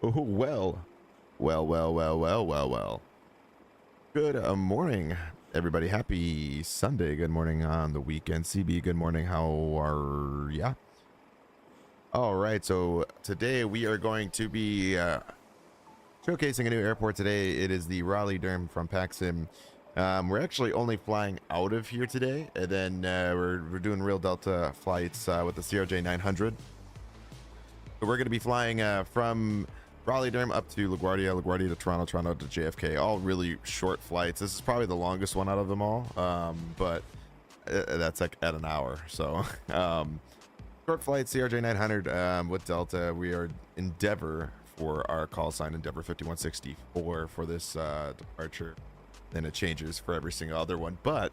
Oh, well. Good morning, everybody. Happy Sunday. Good morning on the weekend. CB, good morning. How are ya? All right, so today we are going to be showcasing a new airport today. It is the Raleigh-Durham from PacSim. We're actually only flying out of here today, and then we're doing real Delta flights with the CRJ 900. So we're going to be flying from Raleigh-Durham up to LaGuardia, LaGuardia to Toronto, Toronto to JFK. All really short flights. This is probably the longest one out of them all, but that's like at an hour. So short flight, CRJ 900 with Delta. We are Endeavor for our call sign, Endeavor 5164 for this departure. Then it changes for every single other one, but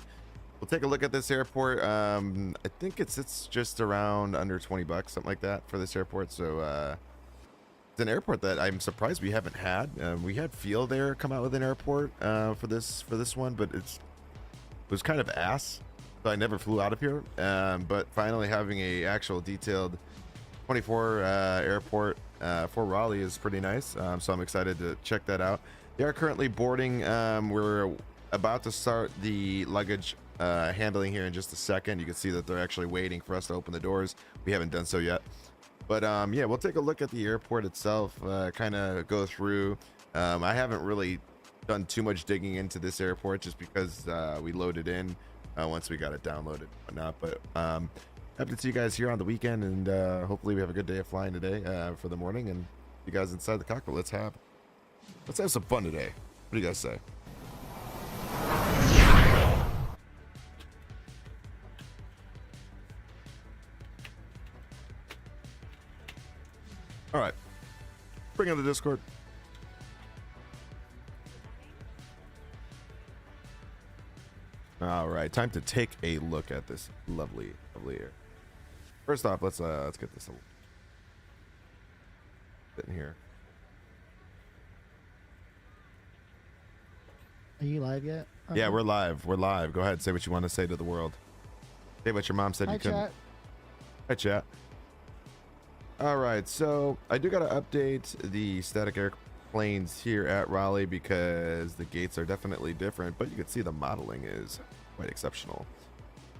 we'll take a look at this airport. I think it's just around under 20 bucks, something like that for this airport. So it's an airport that I'm surprised we haven't had. We had Field Air come out with an airport for this one, but it was kind of ass, so I never flew out of here. But finally having a actual detailed 24 airport for Raleigh is pretty nice. So I'm excited to check that out. They are currently boarding. We're about to start the luggage handling here in just a second. You can see that they're actually waiting for us to open the doors. We haven't done so yet, but yeah, we'll take a look at the airport itself, kind of go through. I haven't really done too much digging into this airport just because we loaded in once we got it downloaded and whatnot. But happy to see you guys here on the weekend, and hopefully we have a good day of flying today for the morning, and you guys inside the cockpit. Let's have some fun today. What do you guys say? All right, bring on the Discord. All right, time to take a look at this lovely air. First off, let's get this in here. Are you live yet? Yeah, we're live. We're live. Go ahead, say what you want to say to the world. Say what your mom said you couldn't. Chat. Hi, chat. All right, so I do got to update the static airplanes here at Raleigh because the gates are definitely different, but you can see the modeling is quite exceptional.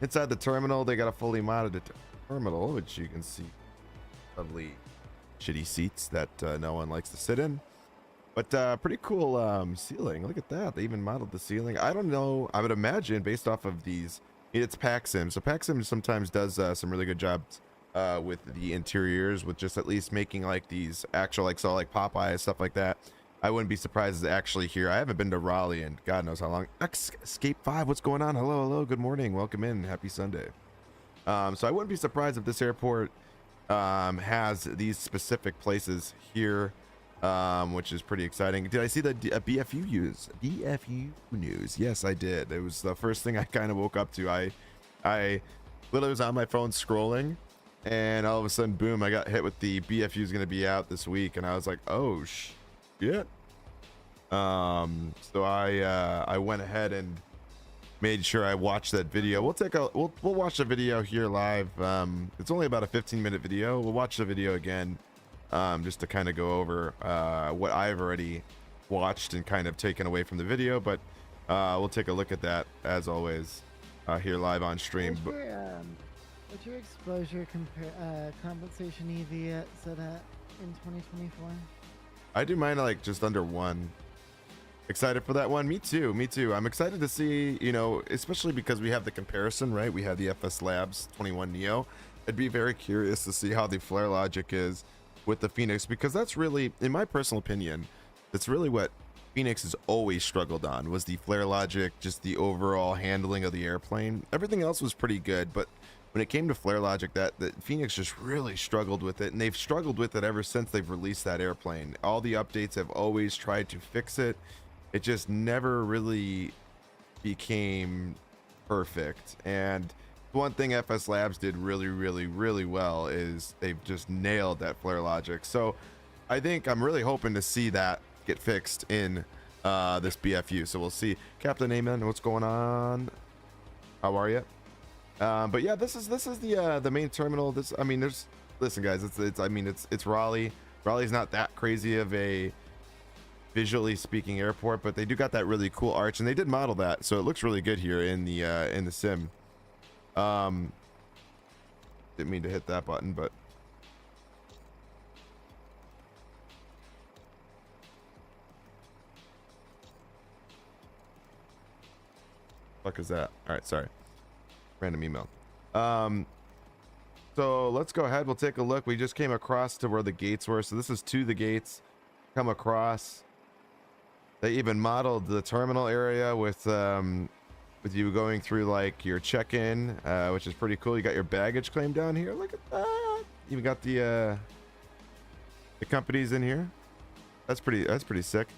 Inside the terminal, they got a fully modded terminal, which you can see lovely shitty seats that no one likes to sit in. But pretty cool ceiling. Look at that. They even modeled the ceiling. I don't know. I would imagine based off of these, it's PacSim. So PacSim sometimes does some really good jobs with the interiors, with just at least making like these actual, like, so like Popeye, stuff like that. I wouldn't be surprised to actually here. I haven't been to Raleigh in God knows how long. Escape 5, what's going on? Hello. Good morning. Welcome in. Happy Sunday. So I wouldn't be surprised if this airport has these specific places here. Which is pretty exciting. Did I see the BFU news? Yes, I did. It was the first thing I kind of woke up to. I literally was on my phone scrolling, and all of a sudden, boom, I got hit with the BFU is going to be out this week, and I was like, oh shit. So I went ahead and made sure I watched that video. We'll watch the video here live. It's only about a 15-minute video. We'll watch the video again. Just to kind of go over what I've already watched and kind of taken away from the video, but we'll take a look at that as always here live on stream. What's your exposure compensation EV set at in 2024? I do mine like just under 1. Excited for that one. Me too. I'm excited to see, especially because we have the comparison, right? We have the FS Labs 21 Neo. I'd be very curious to see how the flare logic is with the Phoenix, because that's really, in my personal opinion, that's really what Phoenix has always struggled on, was the flare logic, just the overall handling of the airplane. Everything else was pretty good, but when it came to flare logic, that Phoenix just really struggled with it, and they've struggled with it ever since they've released that airplane. All the updates have always tried to fix it. It just never really became perfect. And one thing FS Labs did really well is they've just nailed that flare logic. So I think I'm really hoping to see that get fixed in this BFU. So we'll see. Captain Amen, what's going on? How are you? But yeah, this is the main terminal. Listen guys, it's Raleigh. Raleigh's not that crazy of a visually speaking airport, but they do got that really cool arch, and they did model that, so it looks really good here in the sim. Didn't mean to hit that button, but fuck is that? All right, sorry, random email. So let's go ahead, we'll take a look. We just came across to where the gates were, so this is to the gates. Come across, they even modeled the terminal area with you going through like your check-in, which is pretty cool. You got your baggage claim down here, look at that. You got the companies in here. That's pretty sick.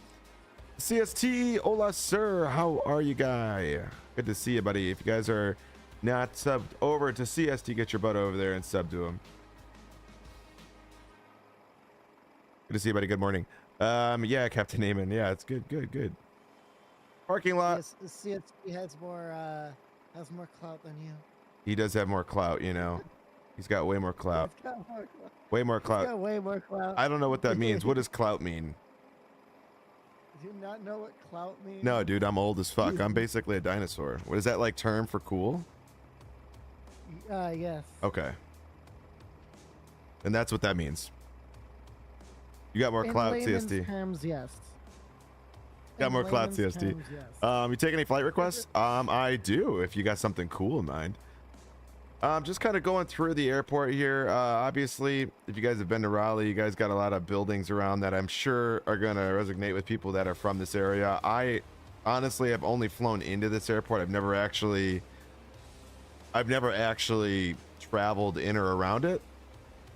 CST, hola sir, how are you, guy? Good to see you, buddy. If you guys are not subbed over to CST, get your butt over there and sub to him. Good to see you, buddy. Good morning. Yeah, Captain Naaman. Yeah, it's good. Parking lot. CST has more clout than you. He does have more clout, you know. He's got way more clout. He's got more clout. Way more clout. He's got way more clout. I don't know what that means. What does clout mean? Do you not know what clout means? No, dude, I'm old as fuck. I'm basically a dinosaur. What is that, like term for cool? Yes. Okay. And that's what that means. You got more clout, CST. Terms, yes. Got more clout, CST. Terms, yes. You take any flight requests? I do, if you got something cool in mind. Just kind of going through the airport here. Obviously, if you guys have been to Raleigh, you guys got a lot of buildings around that I'm sure are going to resonate with people that are from this area. I honestly have only flown into this airport. I've never actually traveled in or around it,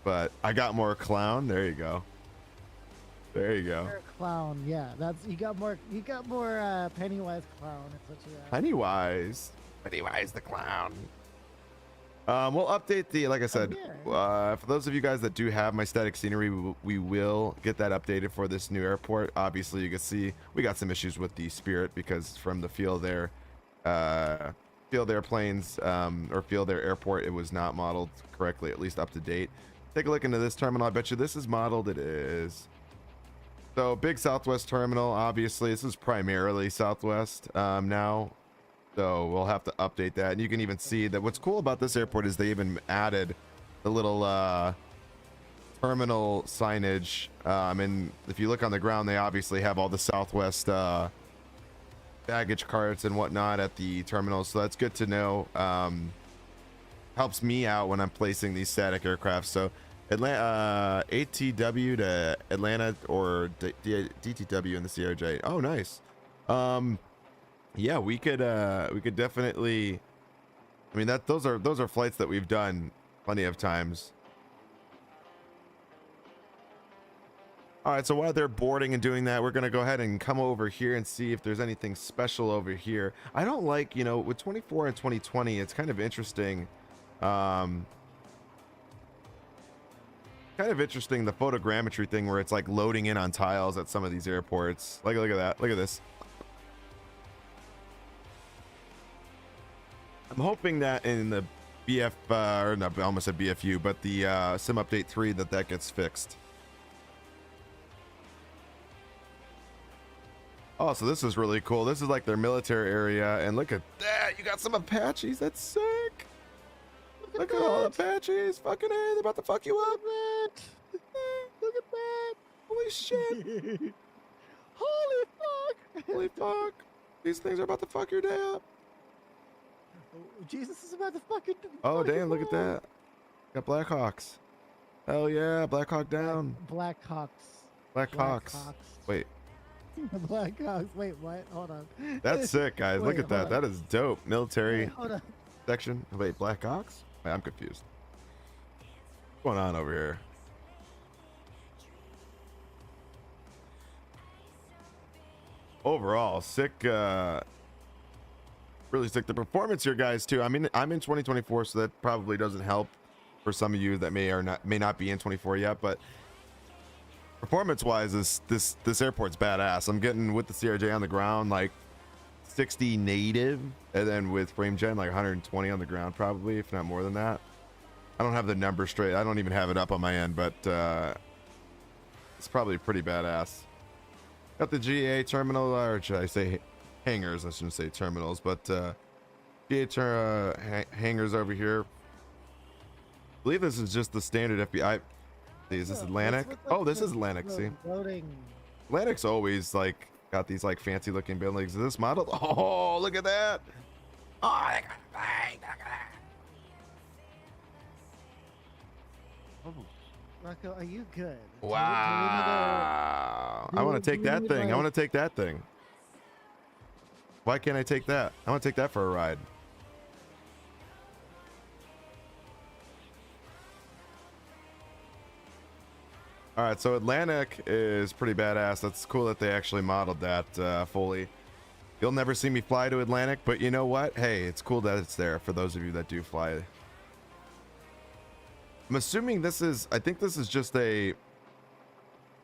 but I got more clown. There you go. There you go. Clown, yeah. That's you got more Pennywise clown. It's what you Pennywise the clown. We'll update the, like I said, for those of you guys that do have my static scenery, we will get that updated for this new airport. Obviously, you can see we got some issues with the Spirit because from the field air airplanes or field air airport, it was not modeled correctly, at least up to date. Take a look into this terminal. I bet you this is modeled. It is. So big Southwest terminal. Obviously, this is primarily Southwest now. So we'll have to update that. And you can even see that what's cool about this airport is they even added the little terminal signage. And if you look on the ground, they obviously have all the Southwest baggage carts and whatnot at the terminal. So that's good to know. Helps me out when I'm placing these static aircraft. So Atlanta, ATW to Atlanta or DTW in the CRJ. Oh, nice. Yeah, we could definitely. I mean, those are flights that we've done plenty of times. All right, so while they're boarding and doing that, we're gonna go ahead and come over here and see if there's anything special over here. I don't like, you know, with 24 and 2020, it's kind of interesting. Kind of interesting, the photogrammetry thing where it's like loading in on tiles at some of these airports. Like, look at that. Look at this. I'm hoping that in the BF, or not, I almost said BFU, but the Sim Update 3 that gets fixed. Oh, so this is really cool. This is like their military area, and look at that. You got some Apaches. That's sick. Look at all the Apaches. Fucking A, they're about to fuck you up. Look at that. Holy shit. Holy fuck. Holy fuck. These things are about to fuck your day up. Oh, Jesus is about to fucking. Oh, damn, look at that. Got Black Hawks. Hell yeah, Black Hawk down. Black Hawks. Black Hawks. Wait. Black Hawks. Wait, what? Hold on. That's sick, guys. Wait, look at that. on. That is dope. Military hold on. section. Wait, Black Hawks? Wait, I'm confused. What's going on over here? Overall, sick. Really sick. The performance here, guys, too. I mean, I'm in 2024, so that probably doesn't help for some of you that may not be in 24 yet. But performance-wise, this airport's badass. I'm getting with the CRJ on the ground like 60 native, and then with frame gen like 120 on the ground, probably, if not more than that. I don't have the number straight. I don't even have it up on my end, but It's probably pretty badass. Got the GA terminal, or should I say hangars? I shouldn't say terminals, but GA hangars over here. I believe this is just the standard FBI. Is this Atlantic? Oh, this is Atlantic. See, Atlantic's always like got these like fancy looking buildings. Is this modeled? Oh, look at that! Oh, look at that! Rocco, are you good? Wow! I want to take that thing. I want to take that thing. Why can't I take that? I want to take that for a ride. All right, so Atlantic is pretty badass. That's cool that they actually modeled that fully. You'll never see me fly to Atlantic, but you know what? Hey, it's cool that it's there for those of you that do fly. I'm assuming this is, I think this is just a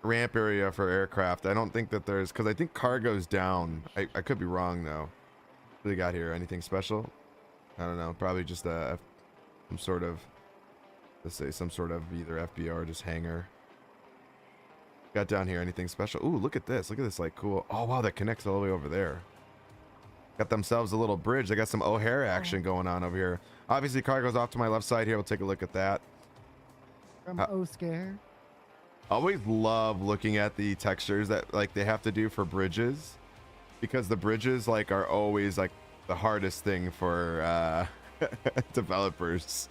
ramp area for aircraft. I don't think that there's, because I think cargo's down. I could be wrong though. What do they got here? Anything special? I don't know. Probably just some sort of, let's say some sort of either FBR or just hangar. Got down here anything special? Ooh, look at this. Look at this, like, cool. Oh, wow, that connects all the way over there. Got themselves a little bridge. They got some O'Hare action going on over here. Obviously, cargo's off to my left side here. We'll take a look at that. From O-Scare. Always love looking at the textures that, like, they have to do for bridges. Because the bridges, like, are always, like, the hardest thing for developers.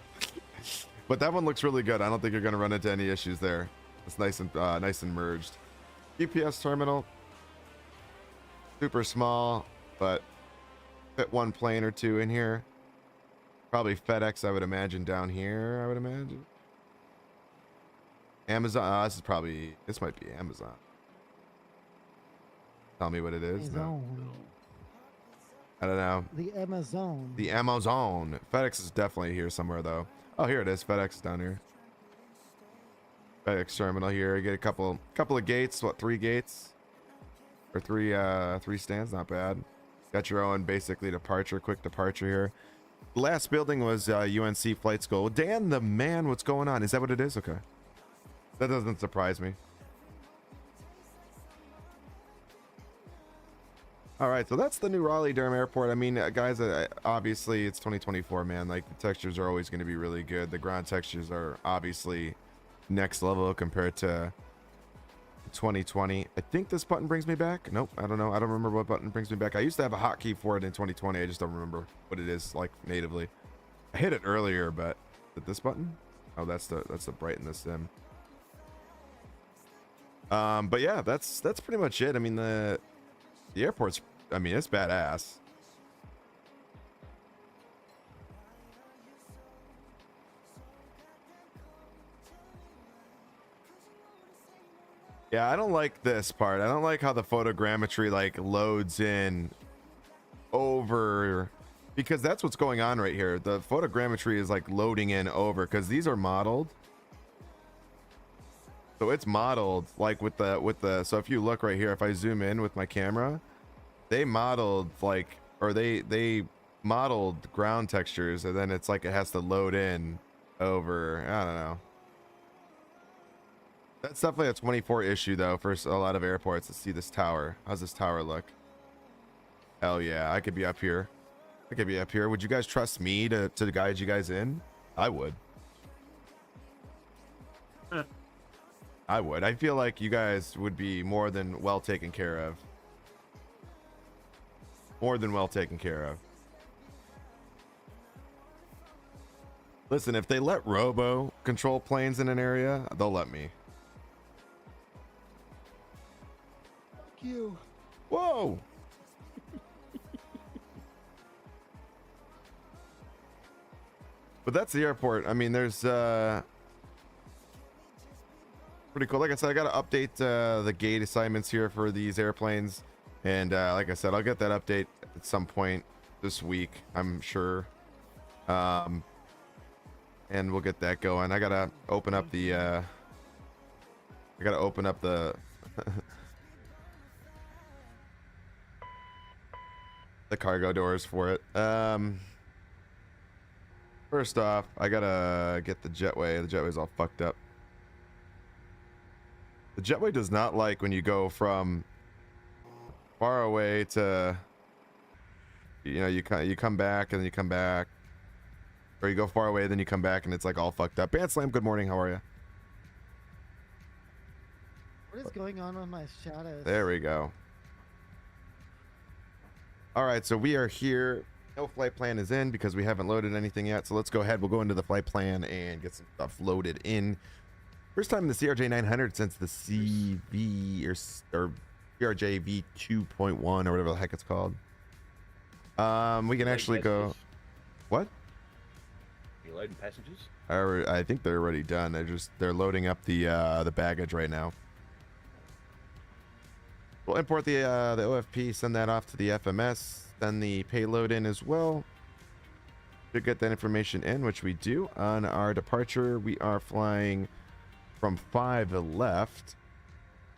But that one looks really good. I don't think you're going to run into any issues there. It's nice and merged. UPS terminal, super small, but fit one plane or two in here. Probably FedEx, I would imagine, down here. I would imagine. Amazon. This might be Amazon. Tell me what it is. No. I don't know. The Amazon. The Amazon. FedEx is definitely here somewhere though. Oh, here it is. FedEx is down here. FedEx terminal here. You get a couple of gates. What, 3 gates? Or three stands? Not bad. Got your own basically quick departure here. The last building was UNC Flight School. Dan the man, what's going on? Is that what it is? Okay. That doesn't surprise me. All right, so that's the new Raleigh-Durham Airport. I mean, guys, obviously it's 2024, man. Like, the textures are always going to be really good. The ground textures are obviously next level compared to 2020. I think this button brings me back. Nope, I don't know. I don't remember what button brings me back. I used to have a hotkey for it in 2020. I just don't remember what it is like natively. I hit it earlier, but is it this button? Oh, that's the brighten the sim. But yeah, that's pretty much it. I mean, the airport's, I mean, it's badass. Yeah, I don't like this part. I don't like how the photogrammetry like loads in over, because that's what's going on right here. The photogrammetry is like loading in over because these are modeled. So it's modeled like with the so if you look right here, if I zoom in with my camera, they modeled like, or they modeled ground textures, and then it's like it has to load in over. I don't know. That's definitely a 24 issue though for a lot of airports. Let's see this tower. How's this tower look? Hell yeah, I could be up here. I could be up here. Would you guys trust me to guide you guys in? I would. I would. I feel like you guys would be more than well taken care of. More than well taken care of. Listen, if they let Robo control planes in an area, they'll let me. Fuck you. Whoa! But that's the airport. I mean, there's pretty cool. Like I said, I got to update the gate assignments here for these airplanes, and like I said, I'll get that update at some point this week, I'm sure. And we'll get that going. I gotta open up the the cargo doors for it. First off, I gotta get the jetway. The jetway's all fucked up. The jetway does not like when you go from far away to, you know, you come back and then you come back, or you go far away then you come back and it's like all fucked up. Band Slam, good morning. How are you? What is going on with my shadows? There we go. All right, so we are here. No flight plan is in because we haven't loaded anything yet. So let's go ahead. We'll go into the flight plan and get some stuff loaded in. First time in the CRJ 900 since the CV or CRJ V2.1 or whatever the heck it's called. We can actually go. What? You loading passengers? I think they're already done. They're loading up the baggage right now. We'll import the OFP, send that off to the FMS, send the payload in as well. To get that information in, which we do. On our departure, we are flying from 5 left,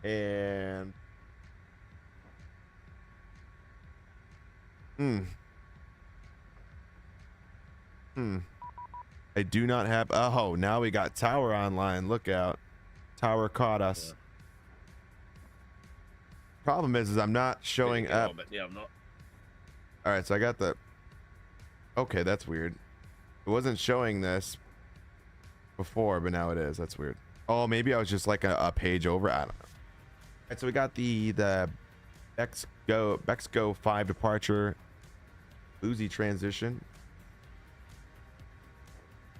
and I do not have. Oh, now we got Tower online. Look out, Tower caught us. Yeah. Problem is I'm not showing up. But yeah, I'm not. All right, so I got the. Okay, that's weird. It wasn't showing this before, but now it is. That's weird. Oh, maybe I was just like a page over. I don't know. All right, so we got the Bexgo 5 departure, Uzi transition,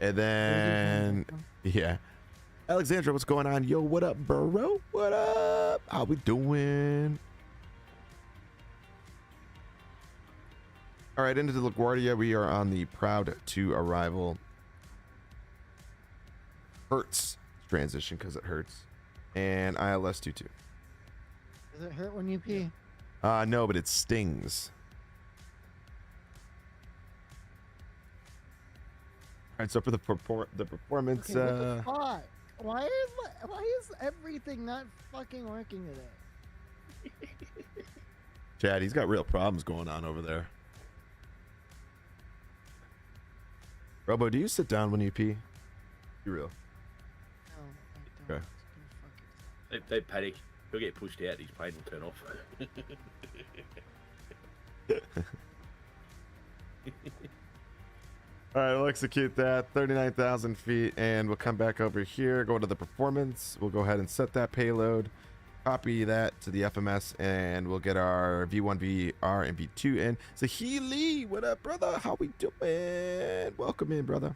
and then yeah. Alexandra, what's going on? Yo, what up, bro? What up? How we doing? All right, into the LaGuardia. We are on the proud to arrival Hertz transition because it hurts, and ILS 22. Does it hurt when you pee? No, but it stings. All right, so for the performance, Okay, what the fuck? Why is everything not fucking working today? Chad, he's got real problems going on over there. Robo, do you sit down when you pee? You real? No, I don't. Okay. They panic. He'll get pushed out. His plane will turn off. All right, we'll execute that 39,000 feet, and we'll come back over here, go to the performance. We'll go ahead and set that payload, copy that to the FMS, and we'll get our V1, VR, and V2 in. So Healy, what up, brother? How we doing? Welcome in, brother.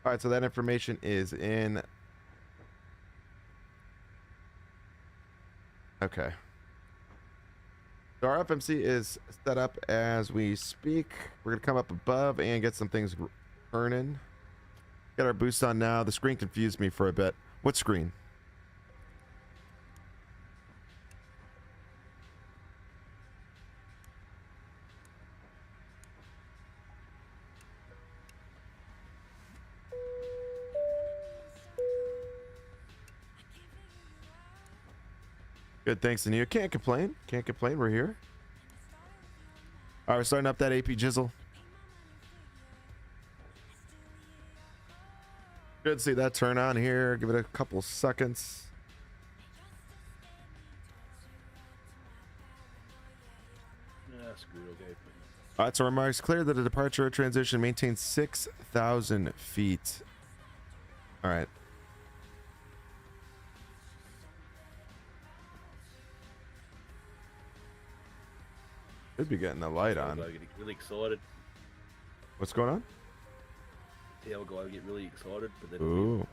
All right, so that information is in. Okay. So our FMC is set up as we speak. We're gonna come up above and get some things turning. Get our boost on now. The screen confused me for a bit. What screen? Good, thanks, Ania. Can't complain. Can't complain. We're here. All right, we're starting up that AP Jizzle. Good to see that turn on here. Give it a couple seconds. Yeah, that's good. Okay. All right, so remarks clear that the departure transition maintains 6,000 feet. All right. Should be getting the light on. I get really excited. What's going on? The other guy would get really excited, but then Ooh.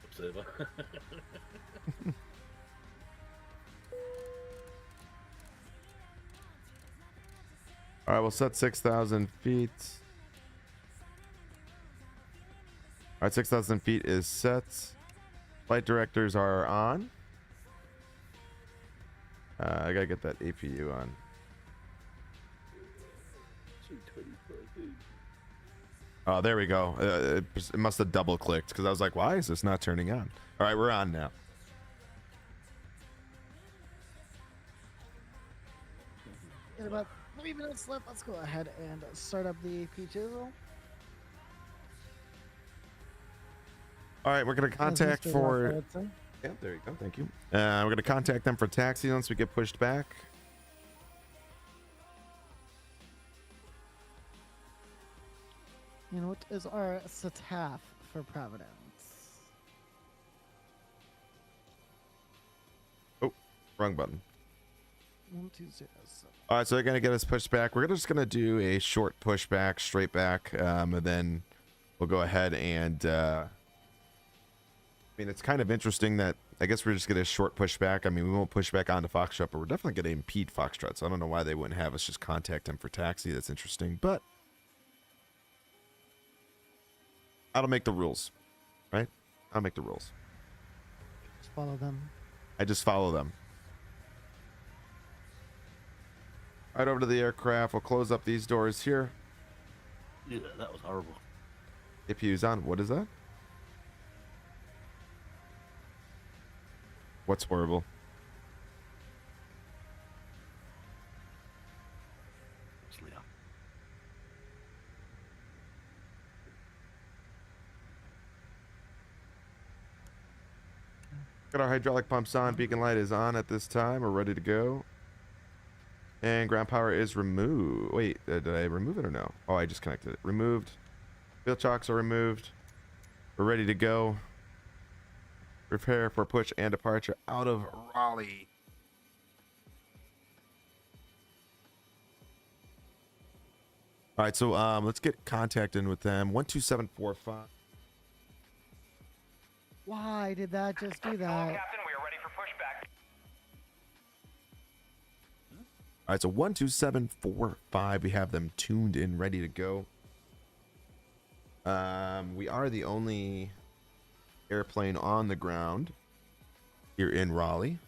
observer. All right, we'll set 6,000 feet. All right, 6,000 feet is set. Flight directors are on. I gotta get that APU on. Oh, there we go. It must have double clicked because I was like, why is this not turning on? All right, we're on now. In about 3 minutes left, let's go ahead and start up the AP Jizzle. All right, we're gonna contact for. Yeah, there you go. Thank you. We're going to contact them for taxi once we get pushed back. And what is our staff for Providence? Oh, wrong button. 1207. All right, so they're going to get us pushed back. We're just going to do a short pushback, straight back, and then we'll go ahead and... I mean, it's kind of interesting that I guess we're just going to short pushback. I mean, we won't push back onto Foxtrot, but we're definitely going to impede Foxtrot. So I don't know why they wouldn't have us just contact them for taxi. That's interesting, but I don't make the rules, right? I'll make the rules. Just follow them. I just follow them. Right over to the aircraft. We'll close up these doors here. Yeah, that was horrible. APU's on. What is that? What's horrible? It's Leon. Got our hydraulic pumps on. Beacon light is on at this time. We're ready to go. And ground power is removed. Wait, did I remove it or no? Oh, I just connected it. Removed. Field chocks are removed. We're ready to go. Prepare for push and departure out of Raleigh. All right, so let's get contacted with them. 12745. Why did that just do that? Captain, we are ready for pushback. All right, so 12745. We have them tuned in, ready to go. We are the only airplane on the ground here in Raleigh.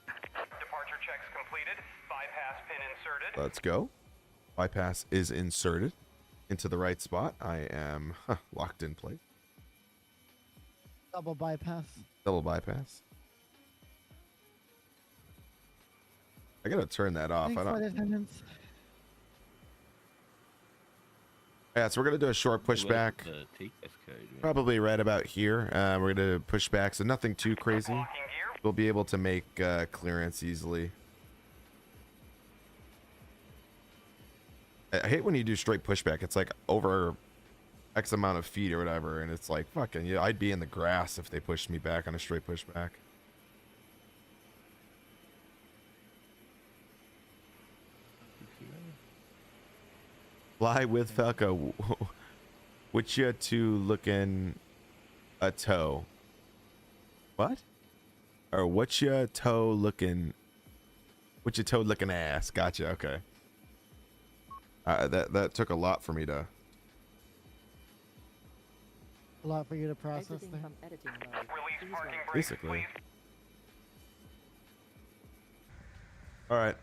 Departure checks completed. Bypass pin inserted. Let's go. Bypass is inserted into the right spot. I am locked in place. Double bypass. Double bypass. I gotta turn that off. Thanks, I don't. flight attendants. Yeah, so we're gonna do a short pushback. Probably right about here. We're gonna push back, so nothing too crazy. Locking gear. We'll be able to make clearance easily. I hate when you do straight pushback. It's like over X amount of feet or whatever, and it's like fucking yeah. I'd be in the grass if they pushed me back on a straight pushback. Fly with Falco. Would you to looking a toe? What? Or what your toe looking? What your toe looking ass? Gotcha. Okay. That took a lot for me to. A lot for you to process Exiting there. from editing mode. Release Please parking wait. brakes, Basically. please. All right.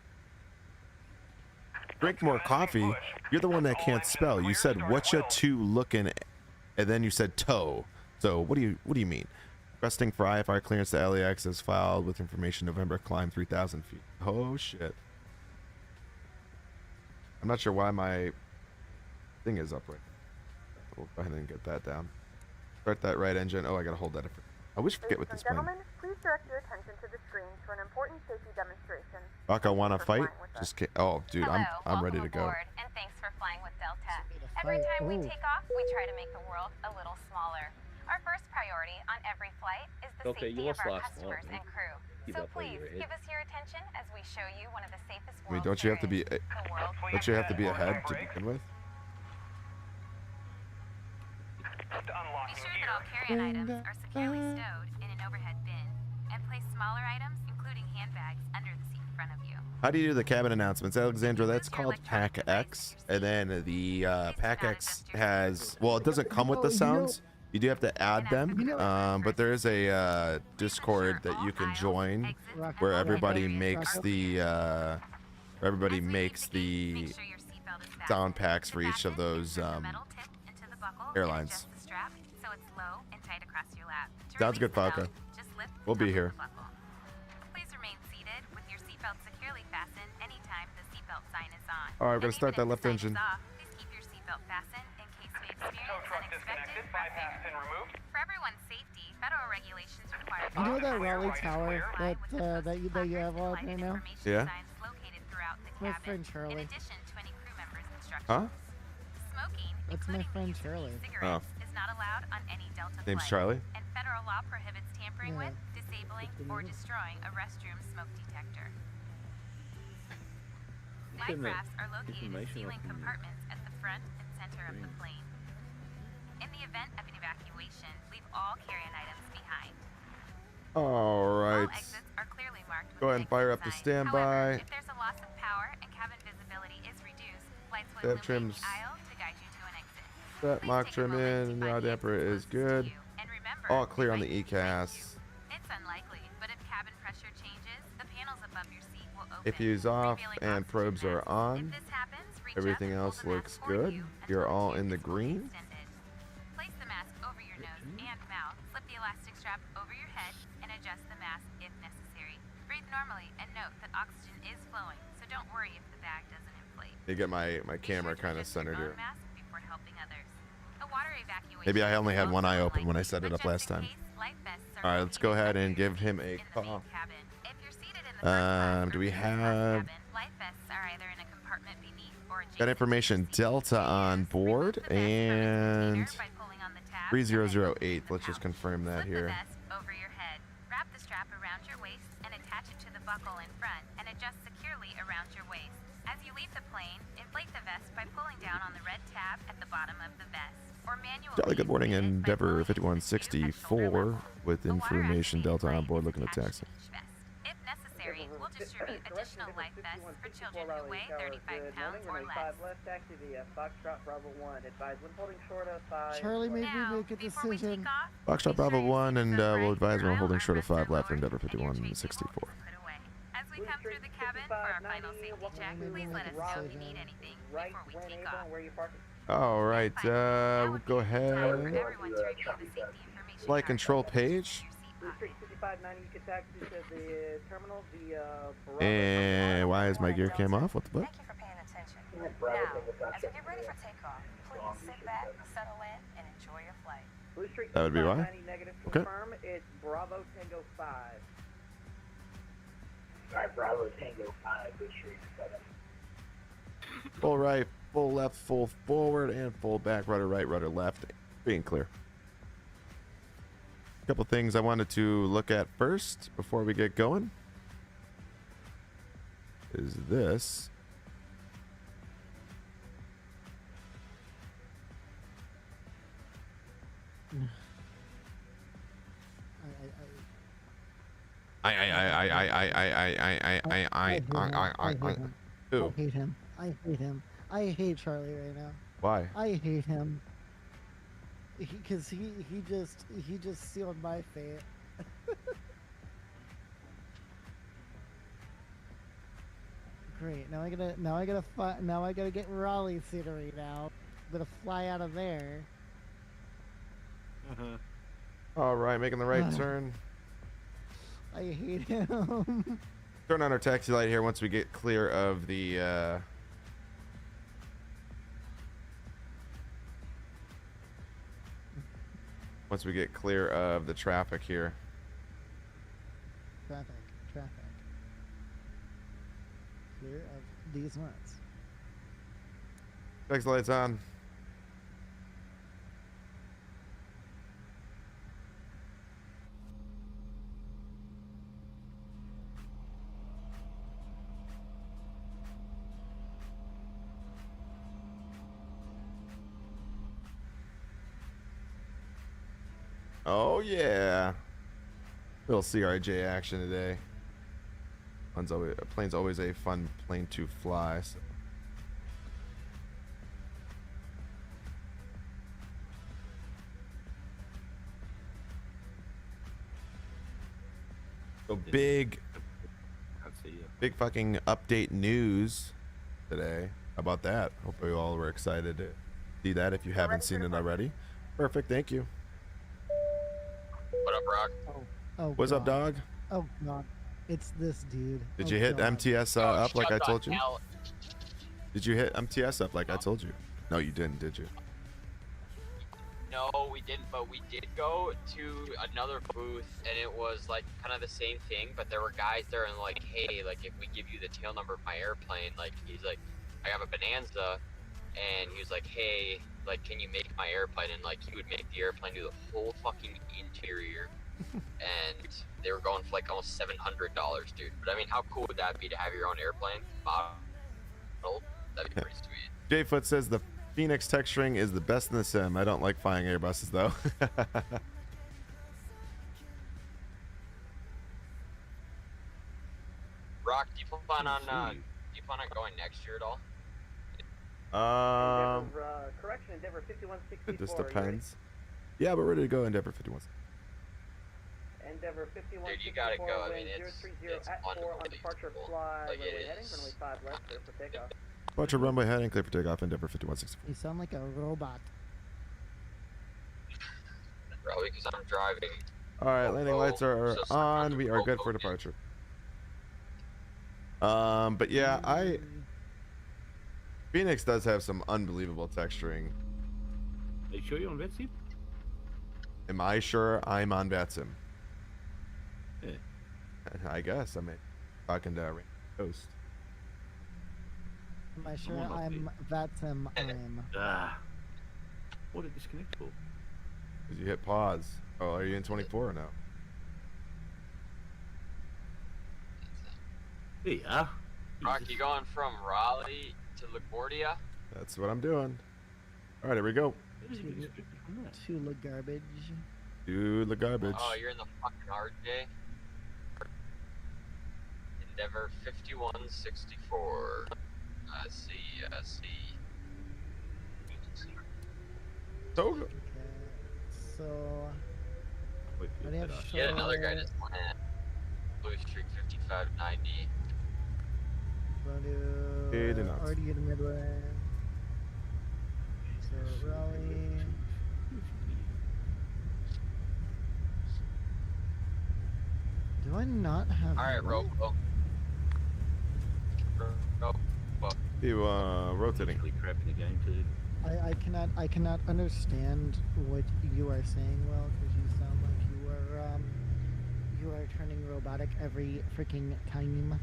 Drink more coffee. You're the one that can't spell. You said what you two looking, and then you said toe. So what do you mean? Requesting for IFR clearance to LAX is filed with information November climb 3,000 feet. Oh shit. I'm not sure why my thing is up right. We'll go ahead and get that down. Start that right engine. Oh, I gotta hold that. I wish I forget with this plane. Gentlemen, please direct your attention to the screen for an important safety demonstration. Rocco, wanna For fight? flying with Just oh, dude, Hello, I'm ready to welcome go. aboard, and thanks for flying with Delta. Should be the Every fight. time we Ooh. take off, we try to make the world a little smaller. Our first priority on every flight is the Okay, safety you of our lost last customers one. and crew. Keep So up while please you're ahead. give us your attention as we show you one of the safest I mean, worlds don't you have to be? there is, the world. Don't you have to be ahead to begin with? Be Unlocking sure gear. that all carry-on items And, are securely stowed in an overhead bin, and place smaller items, including handbags, under the seat in front of you. How do you do the cabin announcements, Alexandra? That's called PacX, and then the PacX has it doesn't come with the sounds. You do have to add them, but there is a Discord that you can join where everybody makes the Make sure your seatbelt is sound fastened. packs for each of those Insert the metal tip into the buckle and airlines. adjust the strap so it's low and tight across your lap. To Sounds release good, the belt, Falco. just lift the We'll be top of here. the buckle. Please remain seated with your seatbelt securely fastened anytime the seatbelt sign is on. All right, we're gonna And start even that if left the sign is engine. off, please keep your seatbelt fastened in You know that Raleigh Tower that that you have on right now? Yeah. My friend Charlie. In addition to any crew members' instructions. Huh? Smoking, That's my including friend the use of Charlie. e-cigarettes, is not allowed on any Delta Name's flight. Charlie. And federal law prohibits tampering Yeah. with, disabling, or destroying a restroom smoke detector. Life rafts are located in ceiling compartments at the front and center of the plane. In the event of an evacuation, leave all carry-on items behind. All All right. exits are clearly marked with Go ahead and an fire exit up the sign. standby. However, if there's a loss of power and cabin visibility is reduced, lights will That illuminate trims. the aisle to guide you to an exit. That Please mock take a trim moment to in. find Yaw the damper exit is closest to good. you. And remember, All clear on they the might be behind ECAS. you. It's unlikely, but if cabin pressure changes, the panels above your seat will open. APU's off revealing and oxygen probes are vents. on. If this happens, reach Everything up and else pull the looks mask for good. you You're until all the in the tube is fully green. extended. Place the mask over your nose and mouth. Slip the elastic strap over your head and adjust the mask if necessary. Breathe normally and note that oxygen is flowing, so don't worry if the bag doesn't inflate. You get my Be camera sure to kind of adjust your centered own here. mask before helping others. A water evacuation Maybe I only is had one also eye open when I unlikely, set it but up just last in time. case, life vests are All right, let's go located ahead under and your give him seat a in the main call. cabin. If you're seated in the first class Do or we business class have cabin, life vests are either in a compartment beneath or adjacent got to information your seat. Delta on Remove board the vest from its and container by pulling on the tab and then 3008. opening the Let's just pouch. confirm that Slip here. the vest over your head. Wrap the strap around your waist and attach it to the buckle in front and adjust securely around your waist. As you leave the plane, inflate the vest by pulling down on the red tab at the bottom of the vest. Or manually Jolly good morning, inflate it by Endeavor pulling it to at shoulder 5164 level. with A water information activated Delta on light board is looking to attached taxi. to each vest. If necessary, we'll distribute additional life vests for children who weigh 35 pounds or less. Left taxi via Foxtrot Bravo 1. Advise when holding short of 5. Charlie made me Now, make a before we decision. take off, Foxtrot make Bravo sure your 1 seat and is upright, we'll advise your we're aisle holding short of armrests 5 are left for lowered, Endeavor and your tray table 5164. is put away. As we come through the cabin for our final safety check, please let us know if you need anything Right before we when take able off. and where you park it. All right, we'll go Time for ahead. everyone to review the safety information Flight card control attached to your page. seat Blue pocket. Street 5590, you can taxi to the terminal via Bravo. And why is my gear cam off? What the fuck? Thank you for paying attention. Now, as we get ready for takeoff, please sit back, settle in, and enjoy your flight. Blue Street That would be why? 5590 negative Okay. confirm. It's Bravo Tango 5. Alright, Bravo Tango 5, Blue Street 7. Full right, full left, full forward, and full back. Rudder right, rudder left. Being clear. A couple things I wanted to look at first before we get going is this. I Who? hate him. I hate him. I hate Charlie right now. Why? I hate him. Because he just sealed my fate. Great. Now I gotta get Raleigh scenery now. I'm gonna fly out of there. All right, making the right turn. I hate him. Turn on our taxi light here once we get clear of the once we get clear of the traffic here. Traffic. Clear of these ones. Taxi lights on. Oh yeah, little CRJ action today. Plane's always a fun plane to fly. So. So big fucking update news today about that. Hope you all were excited to see that if you haven't seen it already. Perfect, thank you. What up, Rock? Oh. What's up, God. dog? Oh god, it's this dude. Did Oh, you hit God. MTS up like I told you? Hell. Did you hit MTS up like I told you? No, you didn't, did you? No, we didn't, but we did go to another booth, and it was like kind of the same thing, but there were guys there and like, hey, like if we give you the tail number of my airplane, like he's like, I have a Bonanza, and he was like, hey, like can you make my airplane? And like he would make the airplane do the whole fucking interior, and they were going for like almost $700, dude. But I mean, how cool would that be to have your own airplane model? That'd be pretty sweet. Jfoot says the Phoenix texturing is the best in the sim. I don't like flying Airbuses though. Rock, do you plan on going next year at all? Endeavor, correction, Endeavor 5164. It just depends. Yeah, but we're ready to go Endeavor 51. Endeavor 5164. Dude, you gotta go. I mean, it's 030 at 4 on departure fly, like runway heading, runway 5 left, clear for takeoff. Departure runway heading, clear for takeoff, Endeavor 5164. You sound like a robot. Probably because I'm driving. All right, landing lights are so on. We are good for departure. But yeah, Phoenix does have some unbelievable texturing. Are you sure you're on Vatsim? Am I sure I'm on Vatsim? Yeah. I guess. I mean, talking to Coast. Am I sure on, I'm Vatsim? I'm. What did disconnect for? Because you hit pause. Oh, are you in 24 or no? There you are. Rock, you going from Raleigh to LaGuardia? That's what I'm doing. All right, here we go. To the garbage. Dude, the garbage. Oh, you're in the fucking RJ? Endeavor 5164. I see. So good. Okay, so. Wait, What do you have to Yeah, another guy just went. Blue Streak 5590. Going to Eight and outs. already in the Midwest. So Raleigh. Do I not have? Alright, Robo. You rotating. Crap in the game too. I cannot understand what you are saying, Will, because you sound like you are turning robotic every freaking time.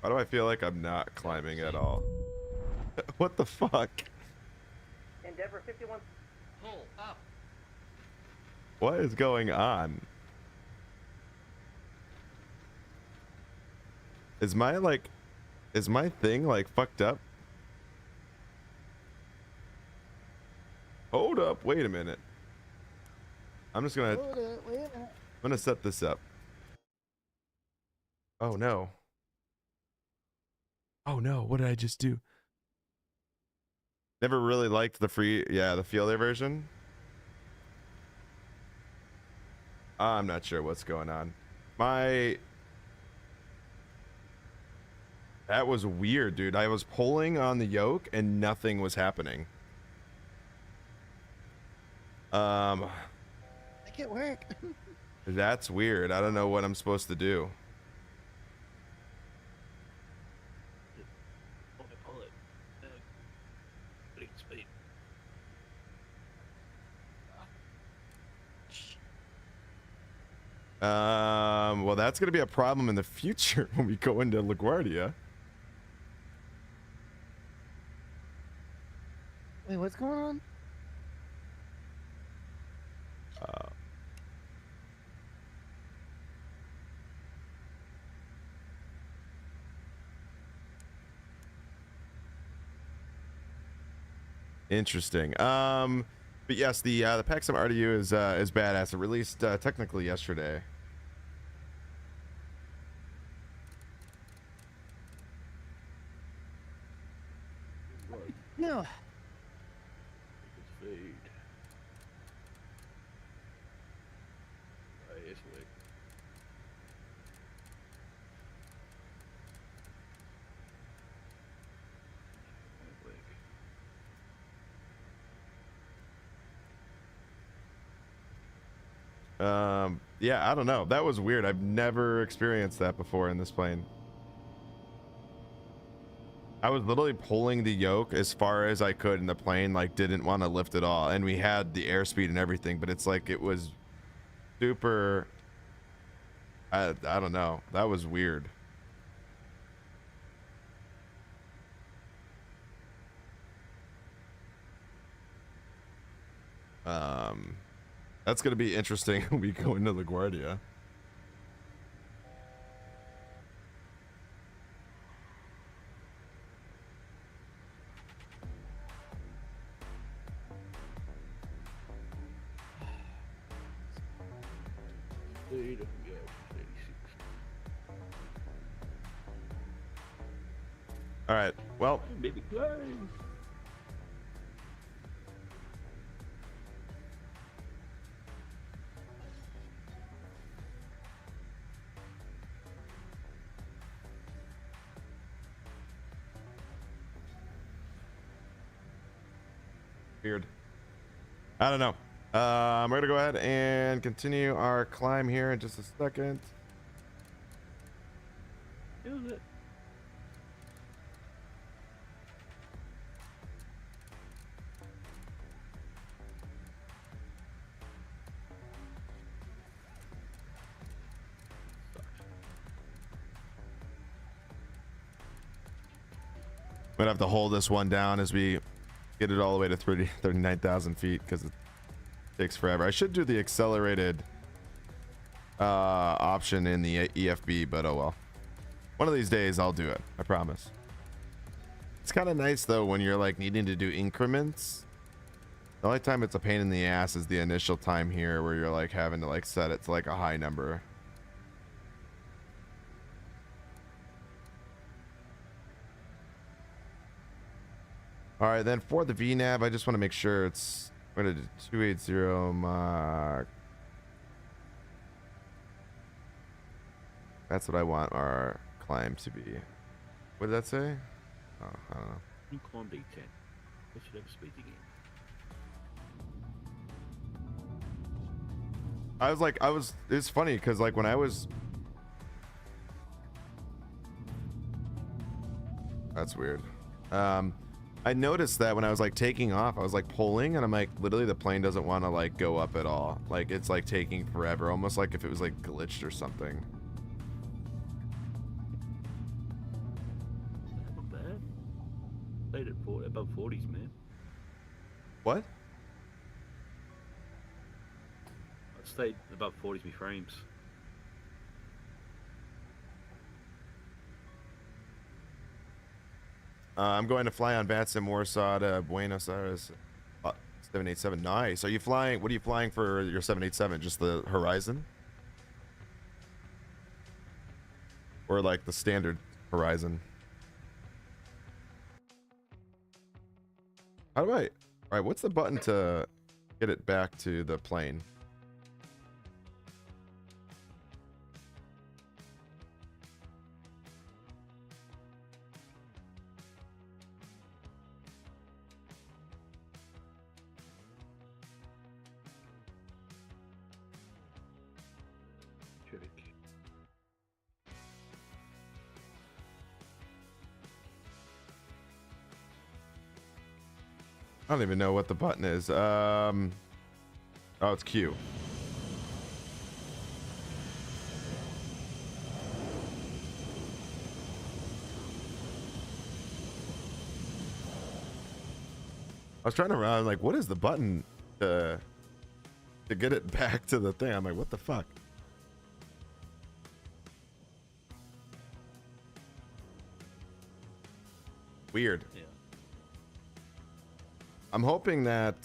Why do I feel like I'm not climbing at all? What the fuck? Endeavor 51. Pull up. What is going on? Is my thing like fucked up? Hold up, wait a minute. I'm just gonna Hold it, wait a minute. I'm gonna set this up. Oh no. Oh no, what did I just do? Never really liked the the Fielder version. I'm not sure what's going on. That was weird, dude. I was pulling on the yoke and nothing was happening. Make it work. That's weird. I don't know what I'm supposed to do. Well, that's going to be a problem in the future when we go into LaGuardia. Wait, what's going on? Interesting. But yes, the PacSim RDU is badass. It released technically yesterday. No. It's food. Right, it's weird. Yeah, I don't know. That was weird. I've never experienced that before in this plane. I was literally pulling the yoke as far as I could in the plane, like didn't want to lift at all. And we had the airspeed and everything, but it's like it was super, I don't know. That was weird. That's gonna be interesting when we go into LaGuardia. All right. Well. Maybe climb. Weird. I don't know. We're gonna go ahead and continue our climb here in just a second. Is it? I'm gonna have to hold this one down as we get it all the way to 39,000 feet because it takes forever. I should do the accelerated option in the EFB, but oh well. One of these days I'll do it. I promise. It's kind of nice though when you're like needing to do increments. The only time it's a pain in the ass is the initial time here where you're like having to like set it to like a high number. All right, then for the VNAV, I just want to make sure it's going to do 280 Mach. That's what I want our climb to be. What did that say? Oh, I don't know. You climb D10. What should have speed again? It's funny because like when I was. That's weird. I noticed that when I was like taking off, I was like pulling and I'm like, literally the plane doesn't want to like go up at all. Like it's like taking forever, almost like if it was like glitched or something. Not bad. Stayed at 40, above 40s, man. What? I stayed above 40s, me frames. I'm going to fly on Vatsim, Warsaw to Buenos Aires. 787, nice. Are you flying? What are you flying for your 787? Just the Horizon? Or like the standard Horizon? How do I? All right, what's the button to get it back to the plane? I don't even know what the button is. Oh, it's Q. I was trying to run, like, what is the button to get it back to the thing? I'm like, what the fuck? Weird. Yeah. I'm hoping that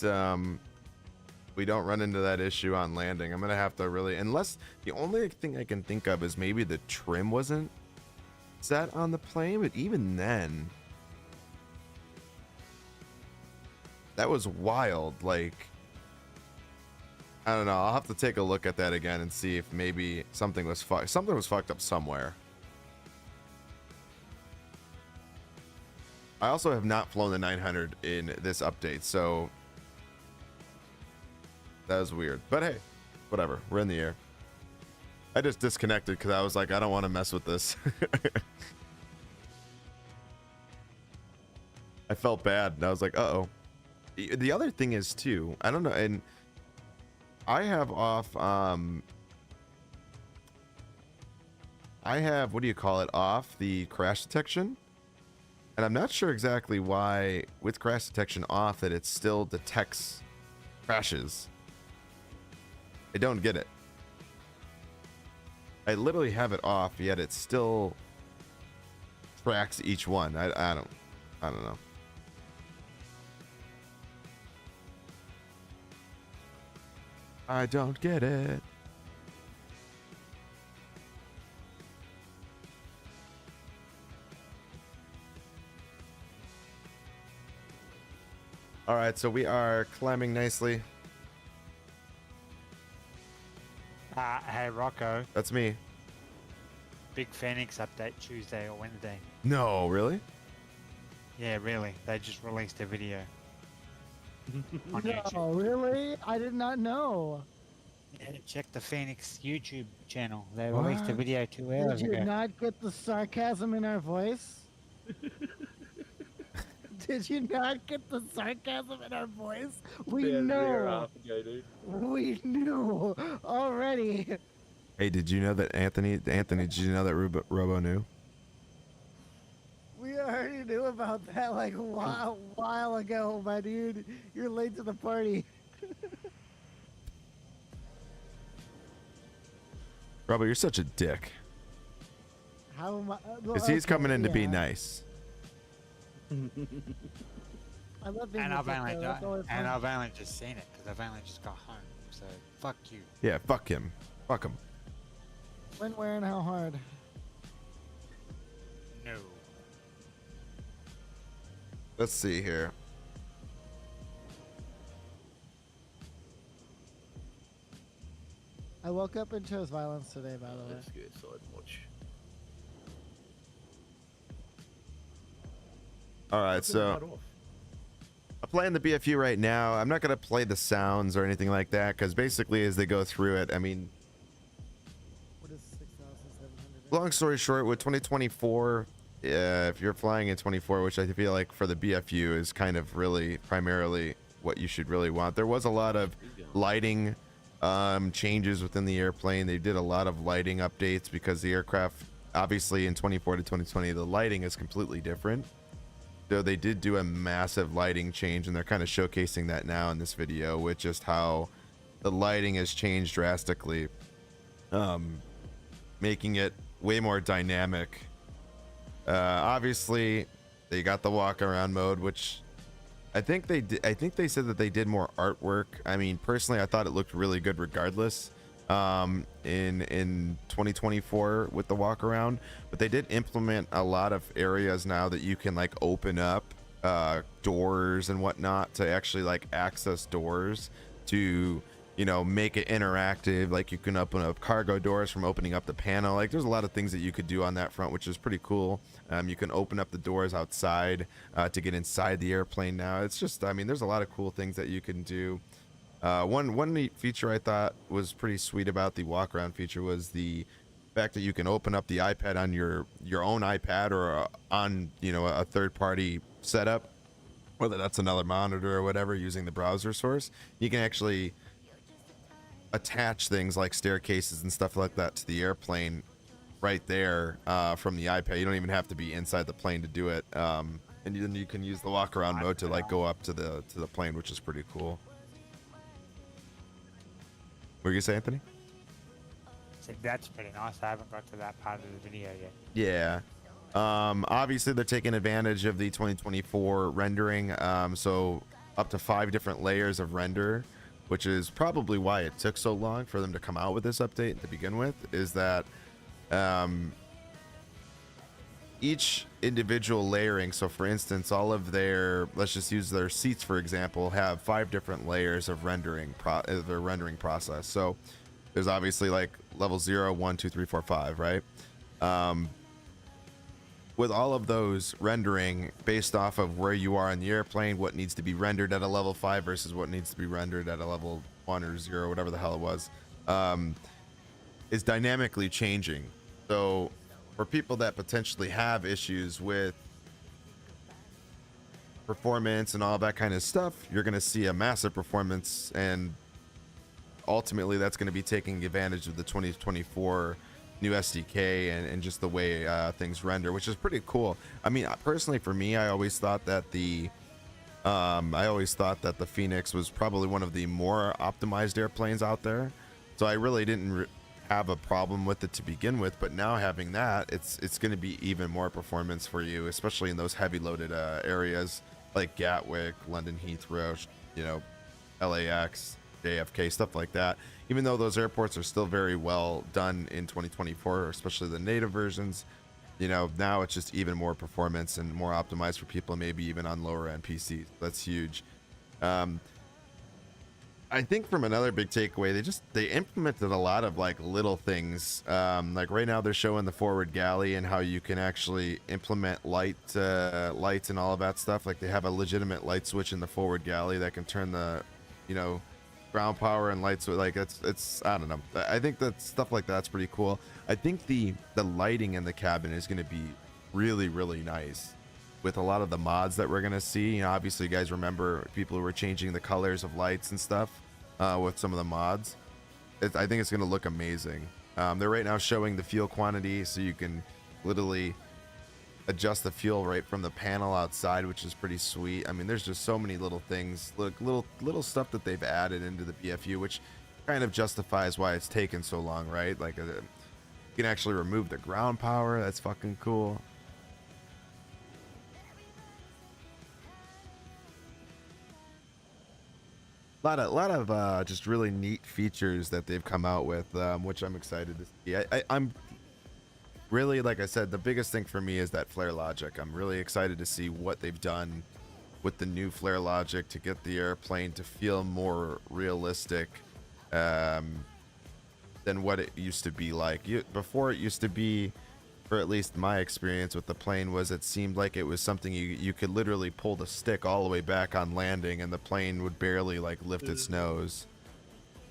we don't run into that issue on landing. I'm gonna have to really, unless the only thing I can think of is maybe the trim wasn't set on the plane, but even then, that was wild. Like, I don't know. I'll have to take a look at that again and see if maybe something was fucked up somewhere. I also have not flown the 900 in this update, so that was weird. But hey, Whatever. We're in the air. I just disconnected because I was like, I don't want to mess with this. I felt bad, and I was like, uh-oh. The other thing is, too, I don't know, and I have off, I have, what do you call it, off the crash detection. And I'm not sure exactly why, with crash detection off, that it still detects crashes. I don't get it. I literally have it off, yet it still tracks each one. I don't know. I don't get it. All right, so we are climbing nicely. Hey, Rocco. That's me. Big Phoenix update Tuesday or Wednesday. No, really? Yeah, really. They just released a video. On No, YouTube. really? I did not know. Yeah, check the Phoenix YouTube channel. They released a video 2 hours Did you ago. not get the sarcasm in our voice? Did you not get the sarcasm in our voice? We know. We knew already. Hey, did you know that Anthony, did you know that Robo knew? We already knew about that like a while ago, my dude. You're late to the party. Robo, you're such a dick. How am I? Because he's coming in to be nice. I love being And a I've dick, only though. That's always fun. I've only just seen it because I've only just got home. So fuck you. Yeah, fuck him. Fuck him. When, where, and how hard? No. Let's see here. I woke up and chose violence today, by the way. Let's go inside and watch. All right, so I'm playing the BFU right now. I'm not going to play the sounds or anything like that because basically as they go through it, I mean, What is 6,700? long story short, with 2024, if you're flying in 24, which I feel like for the BFU is kind of really primarily what you should really want. There was a lot of lighting changes within the airplane. They did a lot of lighting updates because the aircraft, obviously in 24 to 2020, the lighting is completely different. So they did do a massive lighting change, and they're kind of showcasing that now in this video with just how the lighting has changed drastically, making it way more dynamic. Obviously, they got the walk around mode, which I think they did. I think they said that they did more artwork. I mean, personally, I thought it looked really good regardless. In 2024 with the walk around, but they did implement a lot of areas now that you can like open up doors and whatnot to actually like access doors to, you know, make it interactive. Like you can open up cargo doors from opening up the panel. Like there's a lot of things that you could do on that front, which is pretty cool. You can open up the doors outside to get inside the airplane now. It's just, I mean, there's a lot of cool things that you can do. One neat feature I thought was pretty sweet about the walk around feature was the fact that you can open up the iPad on your own iPad or on, you know, a third party setup, whether that's another monitor or whatever, using the browser source. You can actually attach things like staircases and stuff like that to the airplane right there from the iPad. You don't even have to be inside the plane to do it. And then you can use the walk around mode to like go up to the plane, which is pretty cool. What were you gonna say, Anthony? So that's pretty nice. I haven't got to that part of the video yet. Yeah. Obviously they're taking advantage of the 2024 rendering. So up to 5 different layers of render, which is probably why it took so long for them to come out with this update to begin with, is that each individual layering, so for instance, all of their, let's just use their seats for example, have 5 different layers of rendering, their rendering process. So there's obviously like level 0, 1, 2, 3, 4, 5, right? With all of those rendering based off of where you are in the airplane, what needs to be rendered at a level 5 versus what needs to be rendered at a level 1 or 0, whatever the hell it was. is dynamically changing. So for people that potentially have issues with performance and all that kind of stuff, you're going to see a massive performance, and ultimately that's going to be taking advantage of the 2024 new SDK and just the way things render, which is pretty cool. I mean, personally for me, I always thought that the Phoenix was probably one of the more optimized airplanes out there, so I really didn't have a problem with it to begin with. But now having that, it's going to be even more performance for you, especially in those heavy loaded areas like Gatwick, London Heathrow, you know, LAX, JFK, stuff like that. Even though those airports are still very well done in 2024, especially the native versions, you know, now it's just even more performance and more optimized for people, maybe even on lower end PCs. That's huge. I think from another big takeaway, they implemented a lot of like little things. Like right now they're showing the forward galley and how you can actually implement lights and all of that stuff. Like they have a legitimate light switch in the forward galley that can turn the, you know, ground power and lights. Like it's I don't know. I think that stuff like that's pretty cool. I think the lighting in the cabin is going to be really, really nice with a lot of the mods that we're going to see. You know, obviously you guys remember people who were changing the colors of lights and stuff with some of the mods. I think it's going to look amazing. They're right now showing the fuel quantity, so you can literally adjust the fuel right from the panel outside, which is pretty sweet. I mean, there's just so many little things, little stuff that they've added into the BFU, which kind of justifies why it's taken so long, right? Like you can actually remove the ground power. That's fucking cool. A lot of just really neat features that they've come out with, which I'm excited to see. I'm really, like I said, the biggest thing for me is that flare logic. I'm really excited to see what they've done with the new flare logic to get the airplane to feel more realistic than what it used to be like. Before, it used to be, or at least my experience with the plane was, it seemed like it was something you could literally pull the stick all the way back on landing and the plane would barely like lift its nose.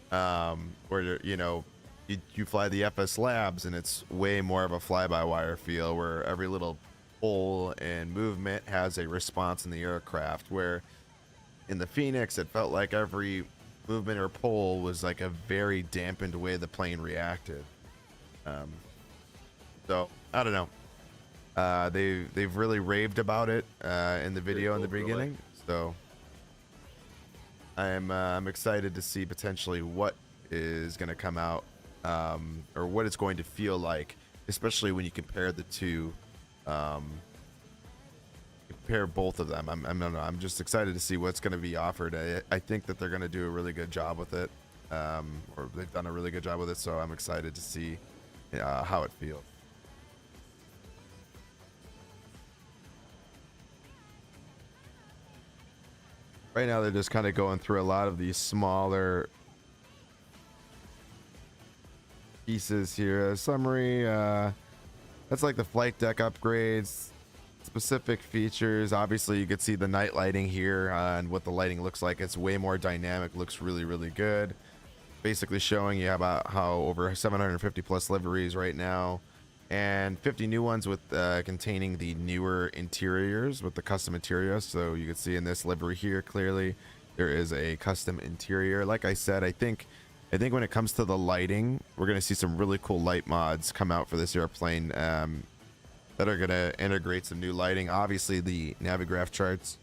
Where, you know, you fly the FS Labs and it's way more of a fly-by-wire feel, where every little pull and movement has a response in the aircraft, where in the Phoenix it felt like every movement or pull was like a very dampened way the plane reacted. So I don't know. They've really raved about it in the video in the beginning. So I'm excited to see potentially what is going to come out, or what it's going to feel like, especially when you compare the two. Compare both of them. I'm just excited to see what's going to be offered. I think that they're going to do a really good job with it, or they've done a really good job with it. So I'm excited to see how it feels. Right now, they're just kind of going through a lot of these smaller pieces here. A summary, that's like the flight deck upgrades, specific features. Obviously, you could see the night lighting here and what the lighting looks like. It's way more dynamic, looks really, really good. Basically showing you about how over 750 plus liveries right now, and 50 new ones with containing the newer interiors with the custom interiors. So you can see in this livery here, clearly there is a custom interior. Like I said, I think when it comes to the lighting, we're going to see some really cool light mods come out for this airplane that are going to integrate some new lighting. Obviously, the Navigraph charts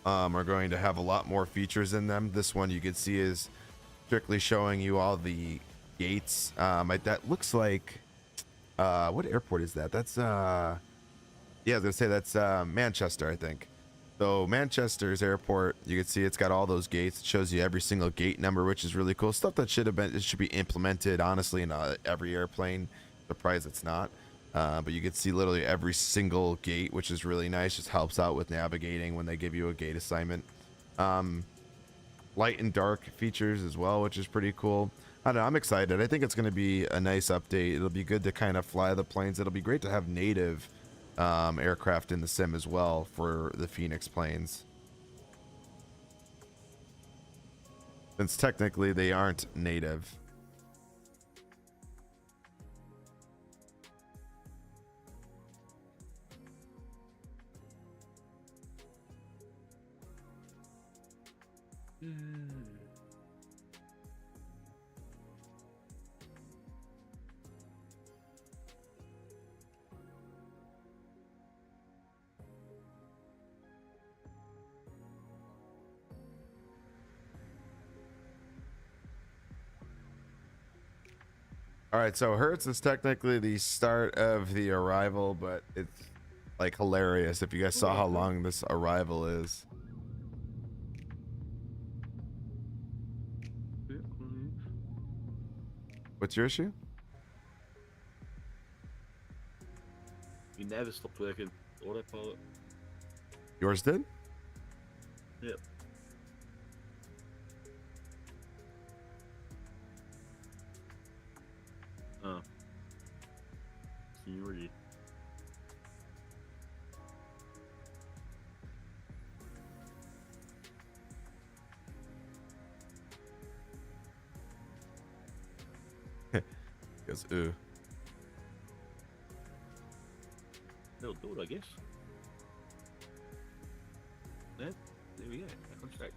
are going to have a lot more features in them. This one you can see is strictly showing you all the gates. That looks like, what airport is that? That's yeah, I was gonna say that's Manchester, I think. So Manchester's airport, you can see it's got all those gates. It shows you every single gate number, which is really cool. Stuff that should be implemented honestly in every airplane. Surprised it's not. But you can see literally every single gate, which is really nice. Just helps out with navigating when they give you a gate assignment. Light and dark features as well, which is pretty cool. I don't know, I'm excited. I think it's going to be a nice update. It'll be good to kind of fly the planes. It'll be great to have native aircraft in the sim as well for the Phoenix planes, since technically they aren't native. All right, so Hertz is technically the start of the arrival, but it's like hilarious if you guys saw how long this arrival is. What's your issue? You never stopped working autopilot. Yours did? Yep. Oh. Seniority. Goes, ooh. They'll do it, I guess. Yeah, there we go. Back on track.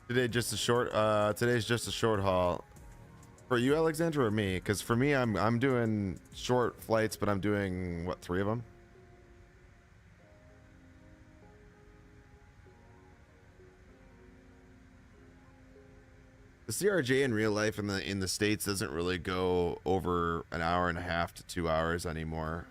Today's just a short haul. For you, Alexandra, or me? Because for me, I'm doing short flights, but I'm doing what, 3 of them? The CRJ in real life in the States doesn't really go over an hour and a half to 2 hours anymore.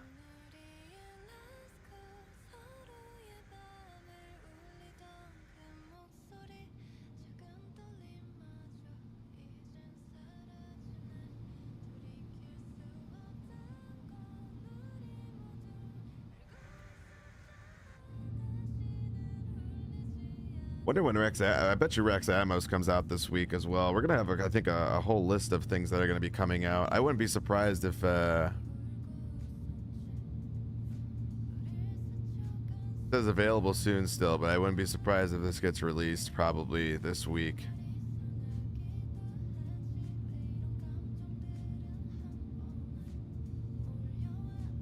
Wonder when I bet you Rex Atmos comes out this week as well. We're gonna have, I think, a whole list of things that are gonna be coming out. I wouldn't be surprised if it says available soon still, but I wouldn't be surprised if this gets released probably this week.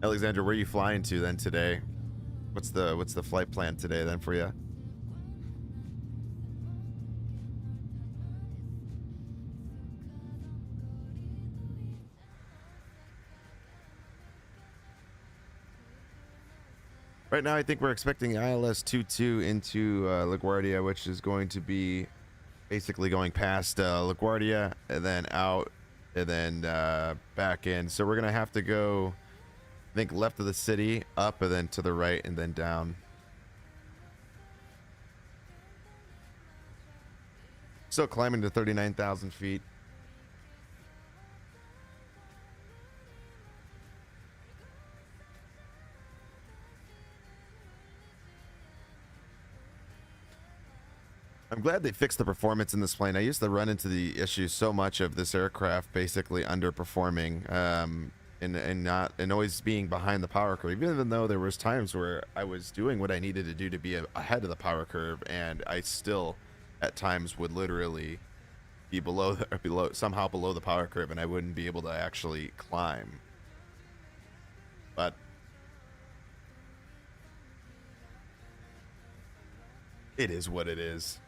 Alexandra, where are you flying to then today? What's the flight plan today then for you? Right now, I think we're expecting ILS 22 into LaGuardia, which is going to be basically going past LaGuardia and then out and then back in. So we're going to have to go, I think, left of the city, up, and then to the right, and then down. Still climbing to 39,000 feet. I'm glad they fixed the performance in this plane. I used to run into the issue so much of this aircraft basically underperforming and always being behind the power curve, even though there was times where I was doing what I needed to do to be ahead of the power curve, and I still at times would literally be somehow below the power curve, and I wouldn't be able to actually climb. But it is what it is.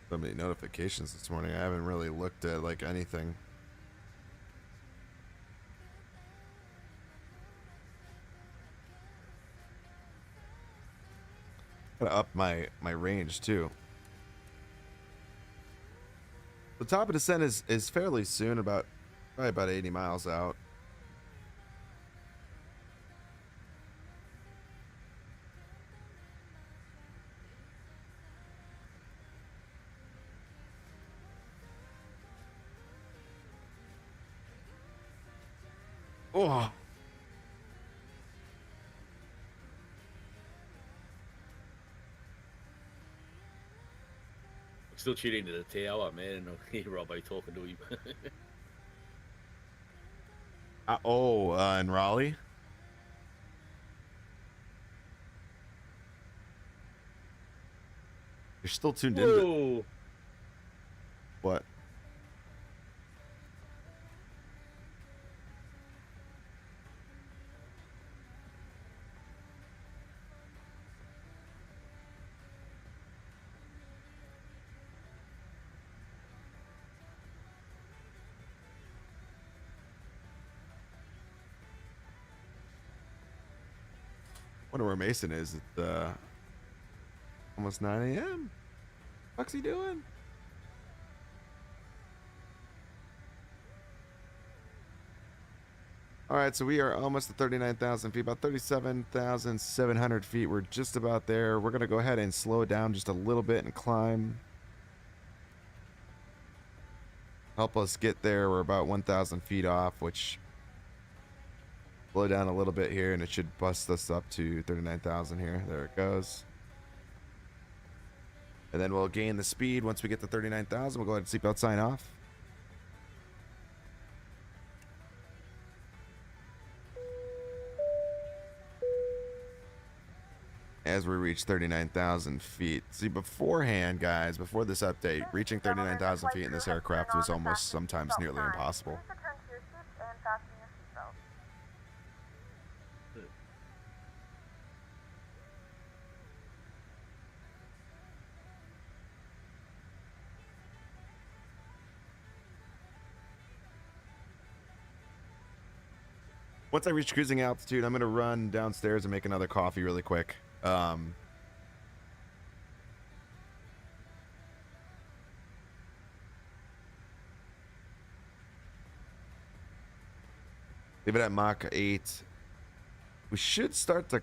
So many notifications this morning. I haven't really looked at like anything. Gotta up my range too. The top of descent is fairly soon, probably about 80 miles out. Oh. I'm still tuning to the tower, man, and I hear Robbo talking to him. In Raleigh? You're still tuned in. Whoa. What? Wonder where Mason is at almost 9 a.m. What's he doing? All right, so we are almost at 39,000 feet, about 37,700 feet. We're just about there. We're going to go ahead and slow it down just a little bit and climb. Help us get there. We're about 1,000 feet off, which slow down a little bit here, and it should bust us up to 39,000 here. There it goes. And then we'll gain the speed once we get to 39,000. We'll go ahead and seatbelt sign off. As we reach 39,000 feet. See, beforehand, guys, before this update, reaching 39,000 feet in this aircraft was almost sometimes nearly impossible. Please return to your seats and fasten your seatbelt. Once I reach cruising altitude, I'm going to run downstairs and make another coffee really quick. Leave it at Mach 8. We should start to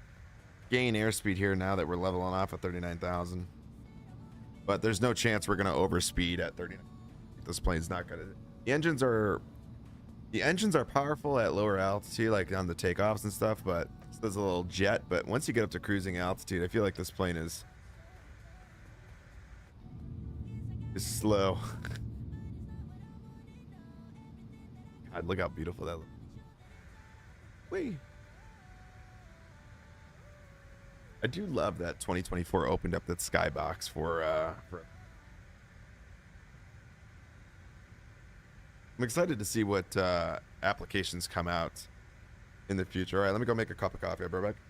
gain airspeed here now that we're leveling off at 39,000. But there's no chance we're going to overspeed at 39. This plane's not going to... The engines are powerful at lower altitude, like on the takeoffs and stuff, but it's a little jet. But once you get up to cruising altitude, I feel like this plane is slow. God, look how beautiful that looks. Wait. I do love that 2024 opened up that skybox for I'm excited to see what applications come out in the future. All right, let me go make a cup of coffee. I'll be right back.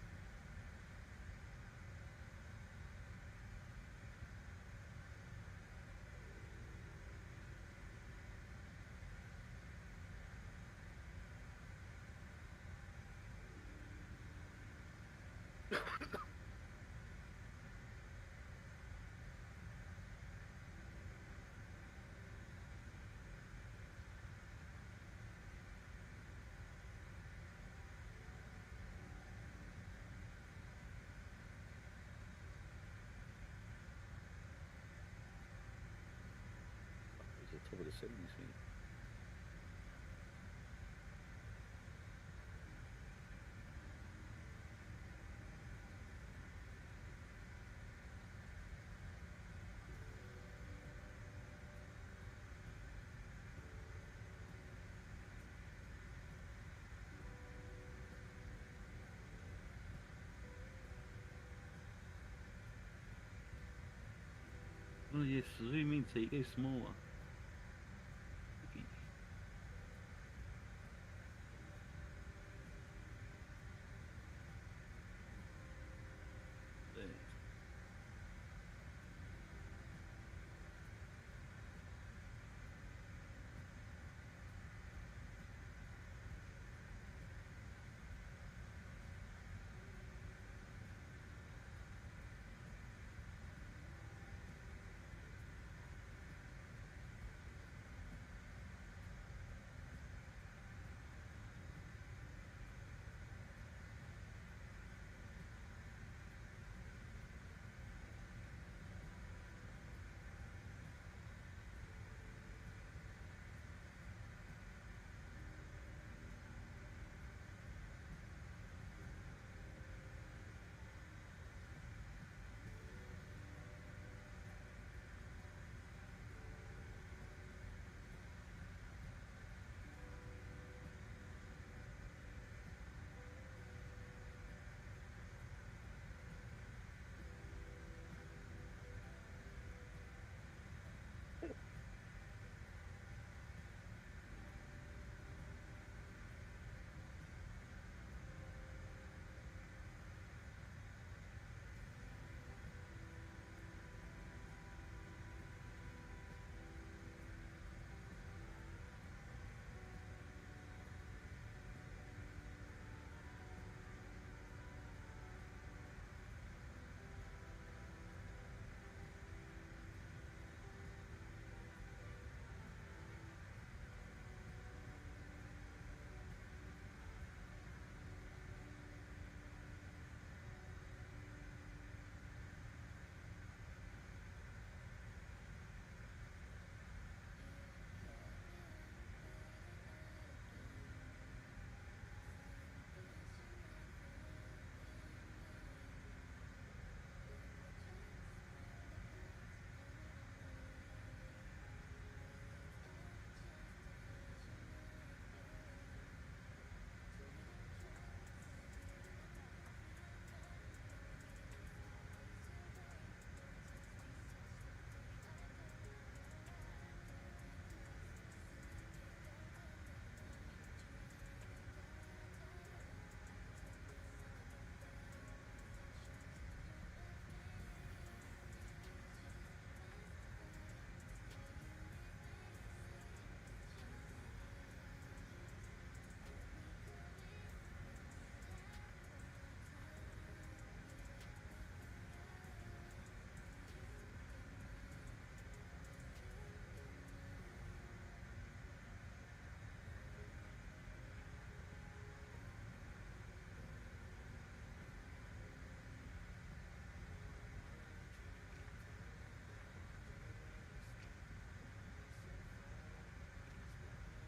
Top of the 70s, man. Oh yes, zoom in so you go smaller.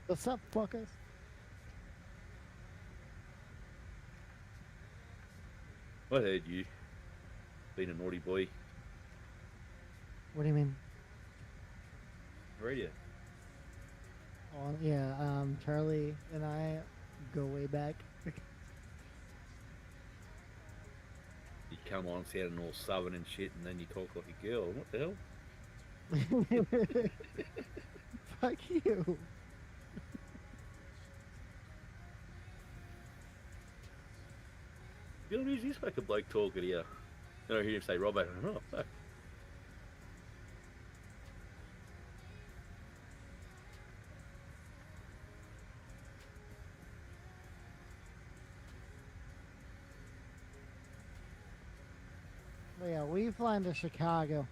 What's up, fuckers? I heard you. Being a naughty boy. What do you mean? Radio. Oh, yeah, Charlie and I go way back. You come on sounding all southern and shit, and then you talk like a girl. What the hell? Fuck you. You know, he's like a bloke talking here. Then I hear him say, Robbo, oh, fuck. But yeah, we flying to Chicago.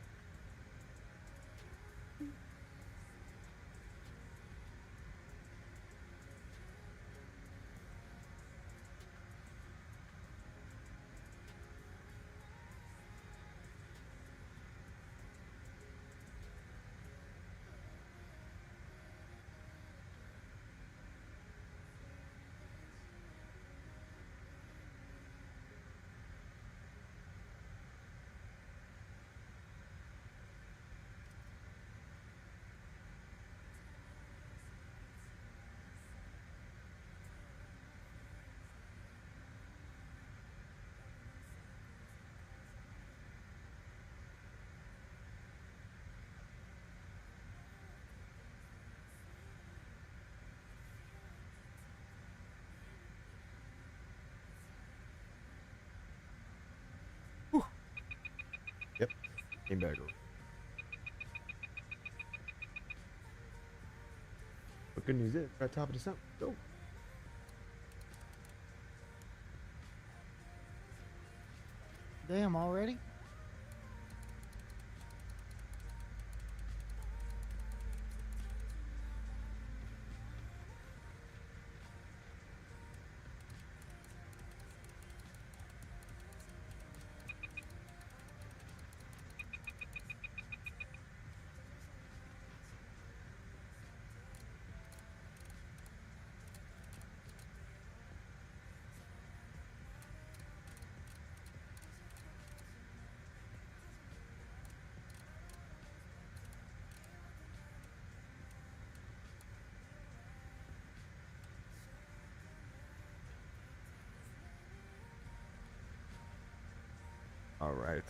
Yep. Came back. But good news is, we're at top of December. Go. Damn, already? All right.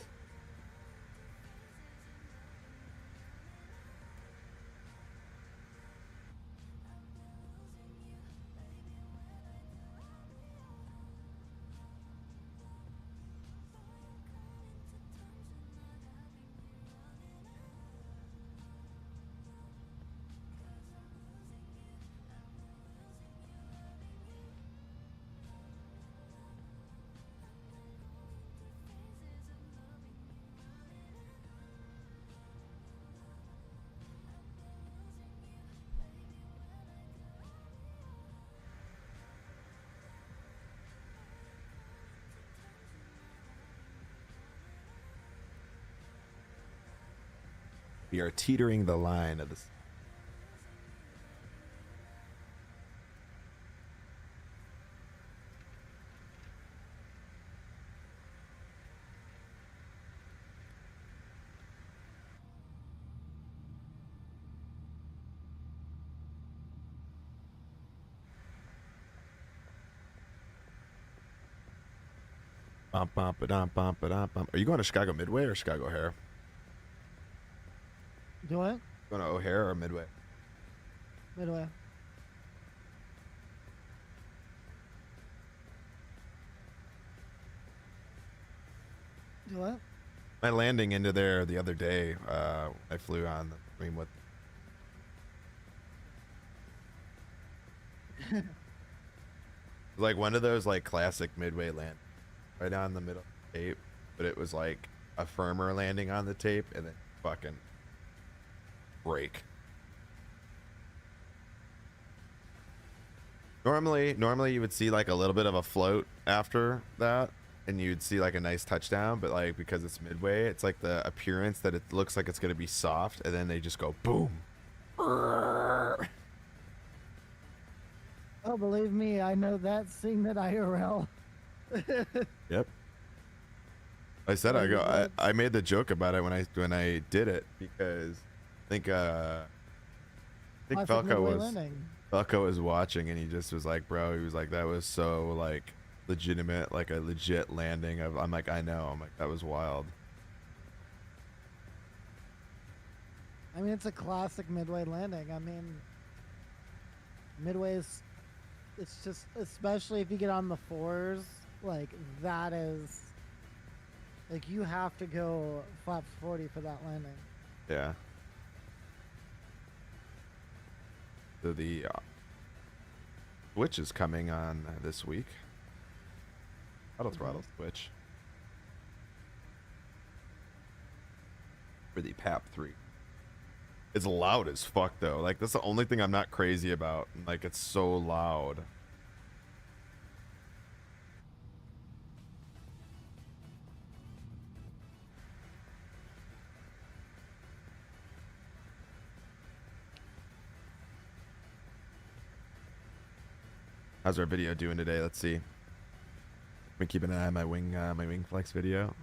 We are teetering the line of this. Bump, bump, bump, bump, bump, bump. Are you going to Chicago Midway or Chicago O'Hare? Do what? Going to O'Hare or Midway? Midway. Do what? My landing into there the other day, I flew on the, I mean, what? Like one of those like classic Midway land, right on the middle of the tape, but it was like a firmer landing on the tape and then fucking break. Normally you would see like a little bit of a float after that and you'd see like a nice touchdown, but like because it's Midway, it's like the appearance that it looks like it's going to be soft and then they just go boom. Oh, believe me, I know that seeing that IRL. Yep. I said Like, I made the joke about it when I did it because I think classic midway landing. Falco was watching and he just was like, bro, he was like, that was so like legitimate, like a legit landing of. I'm like, I know. I'm like, that was wild. I mean, it's a classic midway landing. I mean, midways, it's just, especially if you get on the fours, like that is, like you have to go flaps 40 for that landing. Yeah. So the Switch is coming on this week. Auto throttle Switch for the PAP 3. It's loud as fuck though. Like that's the only thing I'm not crazy about. Like it's so loud. How's our video doing today? Let's see. Been keeping an eye on my wing flex video.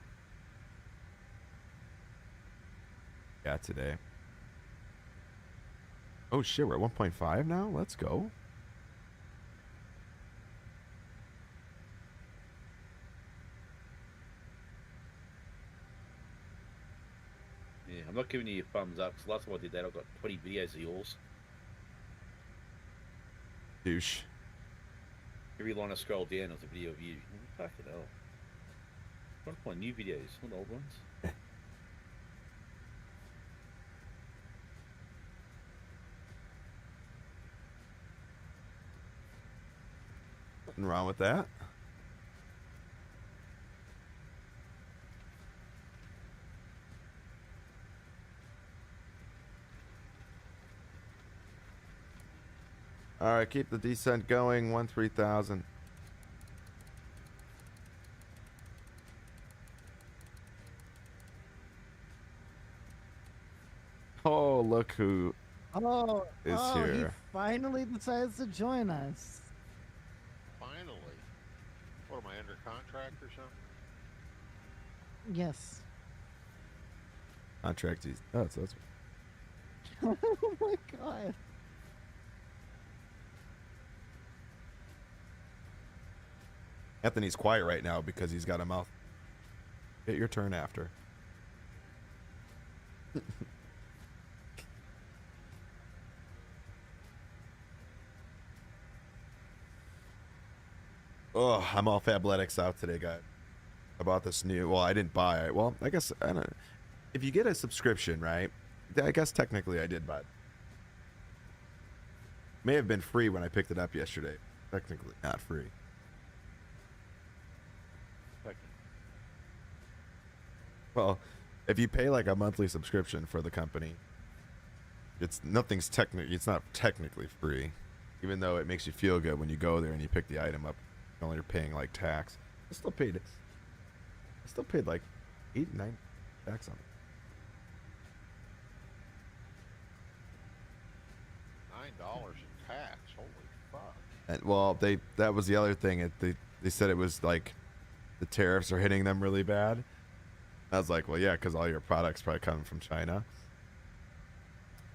Yeah, today. Oh shit, we're at 1.5 now? Let's go. Yeah, I'm not giving you a thumbs up because last time I did that I got 20 videos of yours. Douche. Every line I scroll down was a video of you. Fucking hell. I'm trying to find new videos, not old ones. Nothing wrong with that. All right, keep the descent going. 13,000. Oh, look who is here. He finally decides to join us. Finally. What, am I under contract or something? Yes. Contract. Oh, so that's. Oh my god. Anthony's quiet right now because he's got a mouth. Get your turn after. Oh, I'm all Fabletics out today, guys. I bought this new. Well, I didn't buy it. Well, I guess I don't. If you get a subscription, right? I guess technically I did buy it. May have been free when I picked it up yesterday. Technically not free. Well, if you pay like a monthly subscription for the company, it's not technically free, even though it makes you feel good when you go there and you pick the item up. Only you're paying like tax. I still paid like 8-9 tax on it. $9 in tax. Holy fuck. And well, that was the other thing. They said it was like the tariffs are hitting them really bad. I was like, well, yeah, because all your products probably coming from China,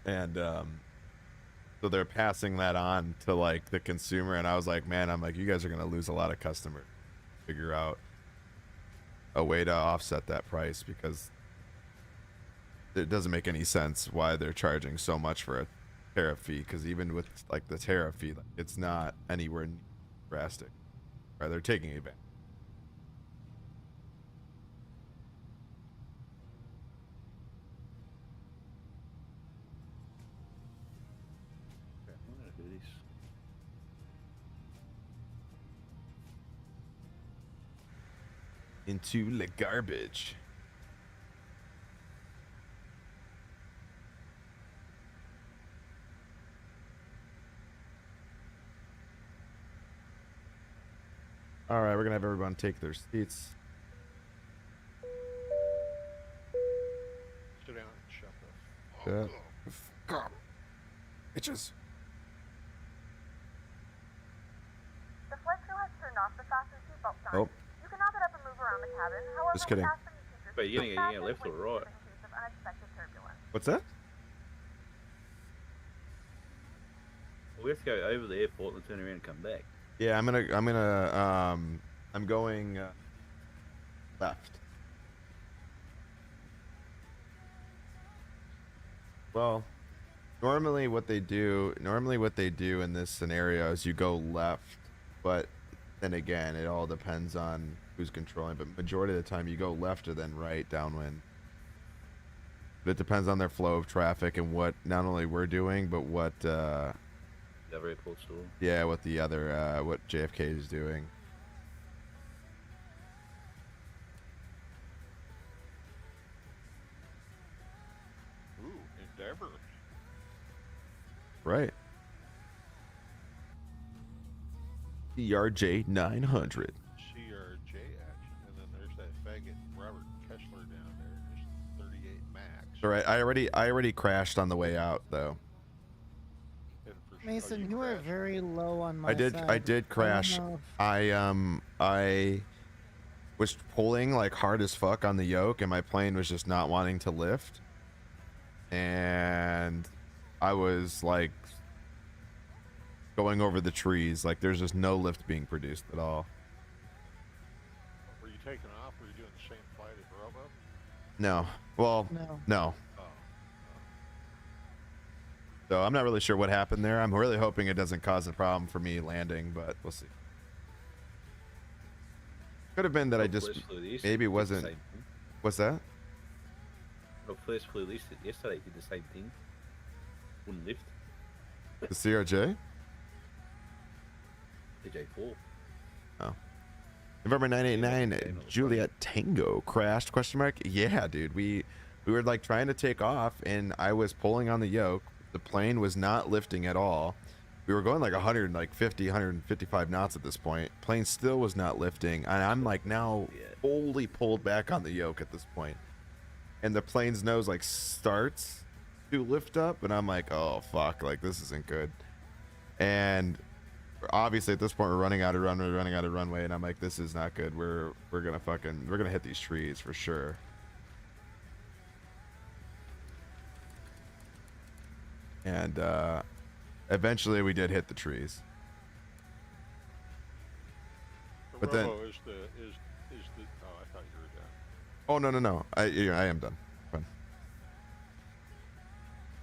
and so they're passing that on to like the consumer. And I was like, man, I'm like, you guys are gonna lose a lot of customers. Figure out a way to offset that price because it doesn't make any sense why they're charging so much for a tariff fee. Because even with like the tariff fee, like, it's not anywhere drastic. Right? They're taking advantage. Into the garbage. All right, we're gonna have everyone take their seats. Sit down and shut the fuck up. Bitches. seatbelt sign. Oh. You can knock it up and move around the cabin. However, Just kidding. we ask that you keep your Wait, you're seatbelt gonna get fastened left or when you right? in case of unexpected turbulence. What's that? We have to go over the airport and turn around and come back. Yeah, I'm going left. Well, normally what they do in this scenario is you go left, but then again, it all depends on who's controlling, but majority of the time you go left or then right downwind. But it depends on their flow of traffic and what not only we're doing, but what The other airport's doing. yeah, what the other what JFK is doing. Ooh, Endeavor. Right. CRJ 900. CRJ action. And then there's that faggot Robert Kessler down there. There's 38 max. All right, I already crashed on the way out though. Mason, you were very low on my I did crash. I was pulling like hard as fuck on the yoke and my plane was just not wanting to lift. And I was like going over the trees, like there's just no lift being produced at all. Were you taking off? Were you doing the same flight as Robo? No. Well, no. So I'm not really sure what happened there. I'm really hoping it doesn't cause a problem for me landing, but we'll see. Could have been that I just maybe wasn't. What's that? Well, first flew this yesterday did the same thing. Wouldn't lift. The CRJ? The J4. Oh. November 989, Juliet Tango crashed, question mark? Yeah, dude. We were like trying to take off and I was pulling on the yoke. The plane was not lifting at all. We were going like 155 knots at this point. Plane still was not lifting. And I'm like now fully pulled back on the yoke at this point. And the plane's nose like starts to lift up. And I'm like, oh, fuck. Like, this isn't good. And obviously at this point we're running out of runway. And I'm like, this is not good. We're going to hit these trees for sure. And eventually we did hit the trees. But then, Robo is the oh, I thought you were done. oh no, I am done. Fine.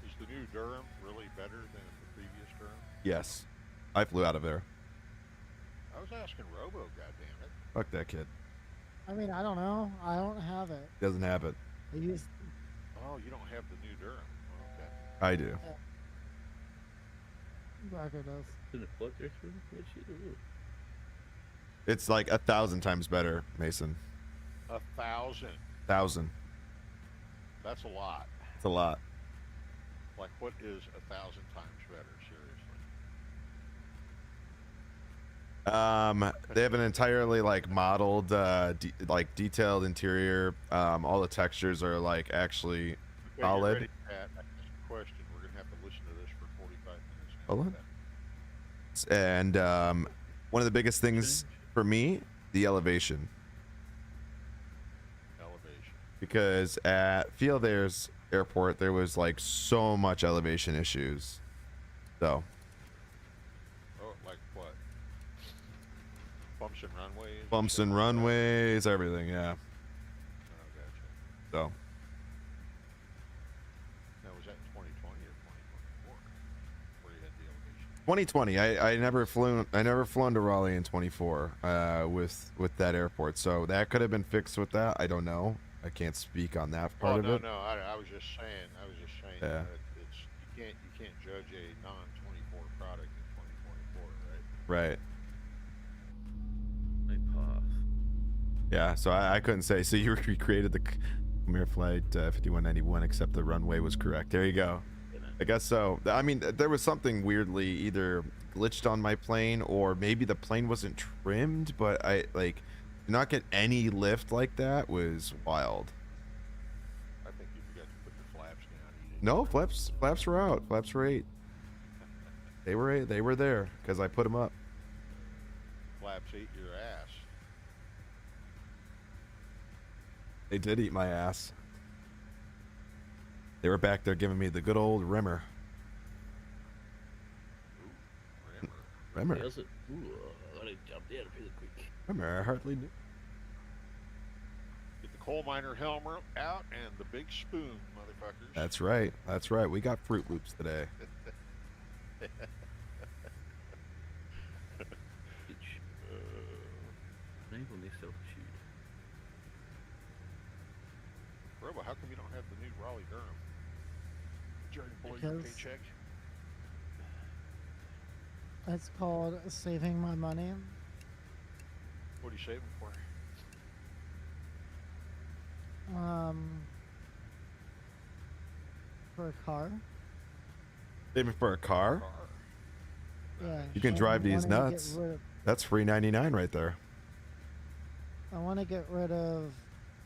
Is the new Durham really better than the previous Durham? Yes, I flew out of there. I was asking Robo, goddammit. Fuck that kid. I mean, I don't know. I don't have it. Doesn't have it. I used. Oh, you don't have the new Durham. Okay. I do. Rocker does. Didn't it float there through? What shit is it? It's like 1,000 times better, Mason. 1,000. 1,000. That's a lot. It's a lot. Like, what is 1,000 times better? Seriously. They have an entirely like modeled, like detailed interior. All the textures are like actually solid. Ready, Pat? I have a question. We're gonna have to listen to this for 45 minutes. Hold on. And one of the biggest things for me, the elevation. Because at Field Air's airport, there was like so much elevation issues. So. Oh, like what? Bumps and runways? Bumps and runways, everything, yeah. Oh, gotcha. So. Now, was that in 2020 or 2024? Where you had the elevation? 2020. I never flown to Raleigh in 24 with that airport. So that could have been fixed with that. I don't know. I can't speak on that part of it. No, I was just saying. Yeah. That you can't judge a non-24 product in 2024, right? Right. My path. Yeah. So I couldn't say. So you recreated the Premier Flight 5191, except the runway was correct. There you go. I guess so. I mean, there was something weirdly either glitched on my plane or maybe the plane wasn't trimmed, but I like. Not get any lift like that was wild. I think you forgot to put your flaps down. No, flaps were out. Flaps were 8. They were there because I put them up. Flaps ate your ass. They did eat my ass. They were back there giving me the good old rimmer. Rimmer. How's it? Ooh, I gotta jump down really quick. Rimmer, I hardly knew. Get the coal miner helmet out and the big spoon, motherfuckers. That's right. That's right. We got Fruit Loops today. Enable this altitude. Robo, how come you don't have the new Raleigh Durham? Did you already blow your Because- paycheck? It's called saving my money. What are you saving for? For a car. Saving for a car? Yeah. You can I'm drive these wanting to get nuts. rid of- That's free 99 right there. I want to get rid of.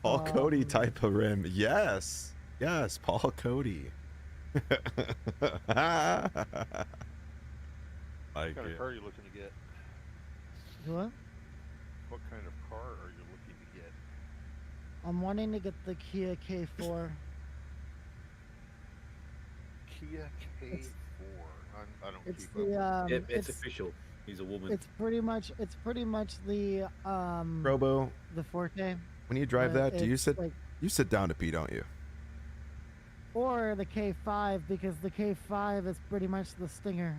Paul Cody type of rim. Yes. Yes, Paul Cody. What Like kind of it. car are you looking to get? What? What kind of car are you looking to get? I'm wanting to get the Kia K4. Kia K4. I don't It's keep the up. Yep, it's official. He's a woman. It's pretty much the Robo, the Forte. when you drive but that, do you it's sit like- you sit down to pee, don't you? or the K5, because the K5 is pretty much the Stinger.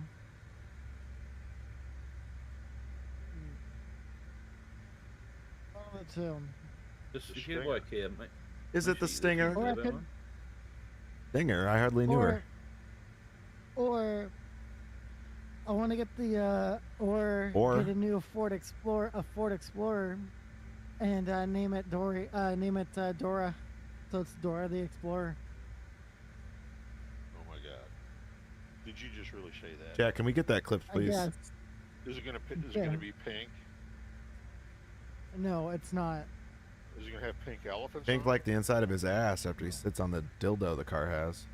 One of the two. Just if you work here, mate. Is it the Stinger? Or I could- Stinger, I hardly knew her. Or I want to get the or Or- get a new Ford Explorer, and name it Dora. So it's Dora the Explorer. Oh my god. Did you just really say that? Jack, can we get that clip, please? Yes. Is it gonna Yeah. be pink? No, it's not. Is it gonna have pink elephants? Pink on like the inside of his ass after he sits on the dildo the car has.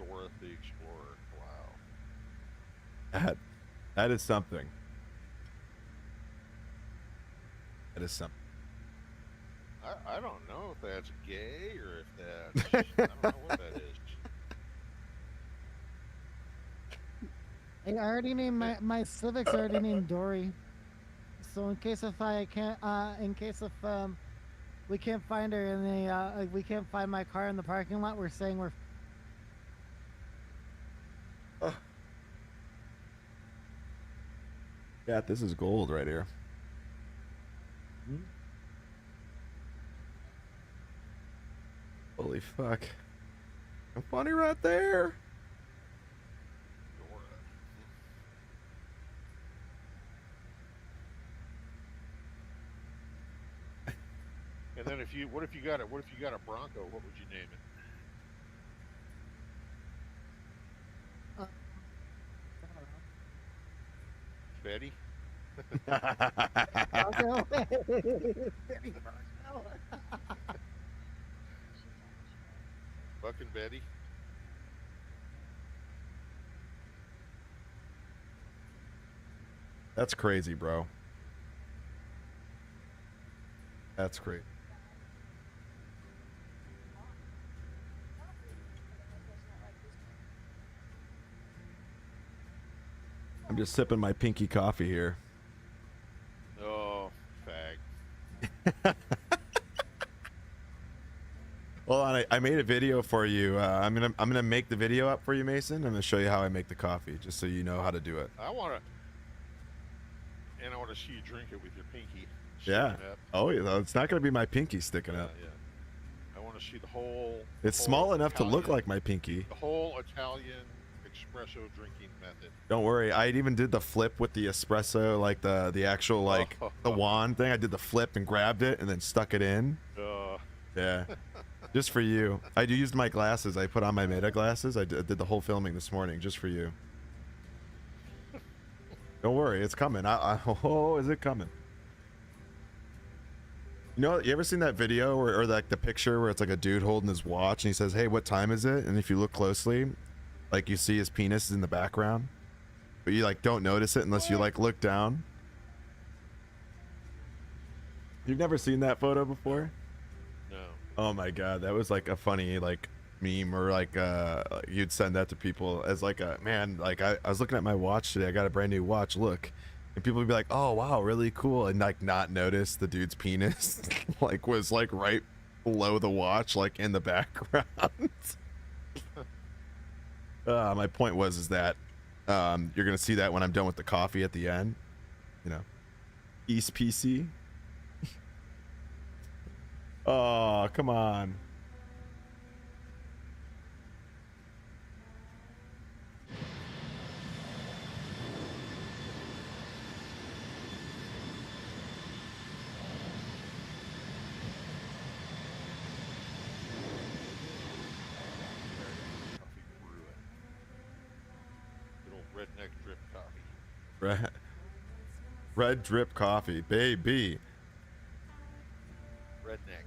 it? Dora the Explorer. Wow. That is something. That is something. I don't know if that's gay or if that's I don't know what that is. Hey, I already named my Civic's already named Dory. So in case if I can't, we can't find her in the, we can't find my car in the parking lot, we're saying we're. Yeah, this is gold right here. Holy fuck. I'm funny right there. And then what if you got a Bronco? What would you name it? Betty. Fucking Betty. That's crazy, bro. That's great. I'm just sipping my pinky coffee here. Oh, fag. Hold on, I made a video for you. I'm gonna make the video up for you, Mason. I'm gonna show you how I make the coffee, just so you know how to do it. I want to see you drink it with your pinky. Yeah. sticking up. Oh, yeah. It's not gonna be my pinky sticking Yeah, up. yeah. I want to see the whole. It's whole small enough to look Italian- like my pinky. The whole Italian espresso drinking method. Don't worry. I even did the flip with the espresso, like the actual like the wand thing. I did the flip and grabbed it and then stuck it in. Yeah. Just for you. I used my glasses. I put on my Meta glasses. I did the whole filming this morning just for you. Don't worry, it's coming. Oh, is it coming? You know, you ever seen that video or like the picture where it's like a dude holding his watch and he says, "Hey, what time is it?" And if you look closely, like you see his penis is in the background, but you like don't notice it unless you like look down. You've never seen that photo before? No. Oh my god, that was like a funny like meme, or like you'd send that to people as like a man, like I was looking at my watch today, I got a brand new watch, look. And people would be like, oh wow, really cool, and like not notice the dude's penis like was like right below the watch, like in the background. My point was that you're gonna see that when I'm done with the coffee at the end, you know. East PC. Oh, come on. Good old redneck drip coffee. Red drip coffee, baby. Redneck.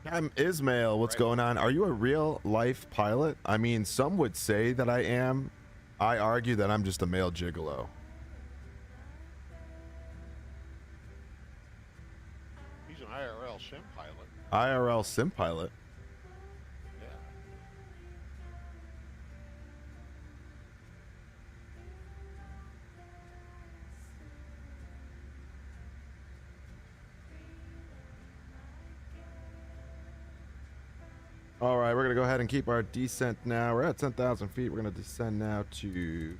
I'm Ismail. What's going on? Are you a real life pilot? I mean, some would say that I am. I argue that I'm just a male gigolo. He's an IRL sim pilot. IRL sim pilot. Yeah. All right, we're gonna go ahead and keep our descent now. We're at 10,000 feet. We're gonna descend now to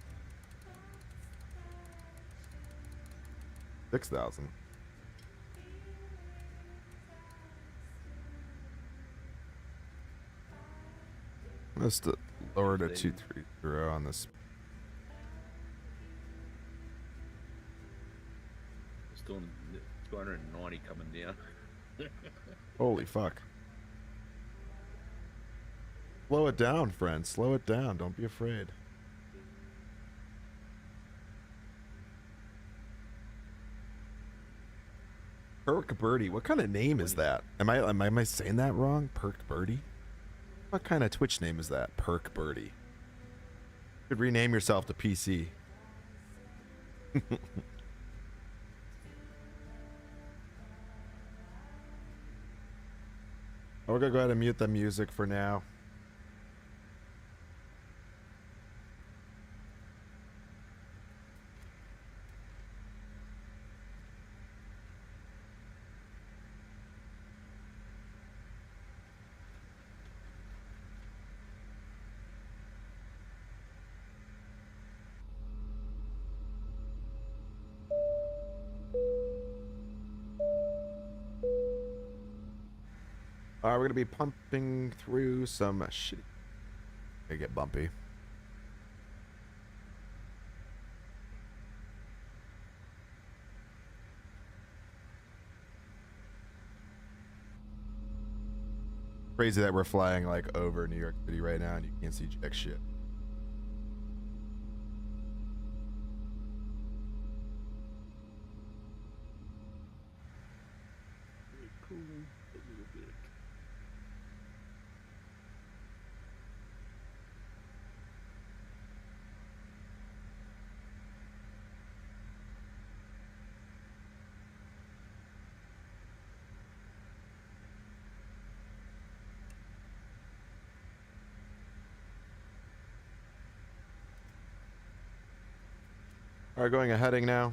6,000. Let's lower to 230 on this. It's doing 290 coming down. Holy fuck. Slow it down, friend. Slow it down. Don't be afraid. Perk Birdie. What kind of name is that? Am I saying that wrong? Perk Birdie? What kind of Twitch name is that? Perk Birdie. You could rename yourself to PC. We're gonna go ahead and mute the music for now. All right, we're gonna be pumping through some shit. Gonna get bumpy. Crazy that we're flying like over New York City right now and you can't see jack shit. All right, going a heading now.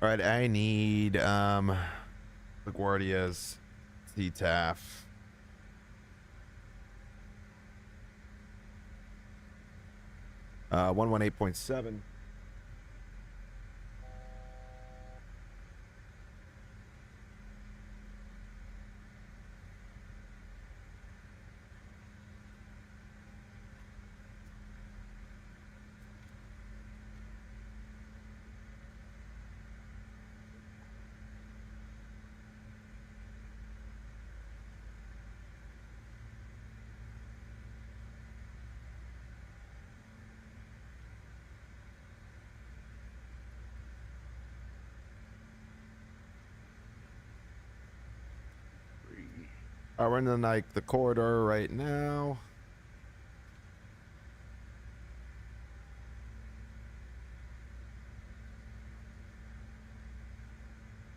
All right, I need LaGuardia's CTAF. 118.7. All right, we're in like the corridor right now.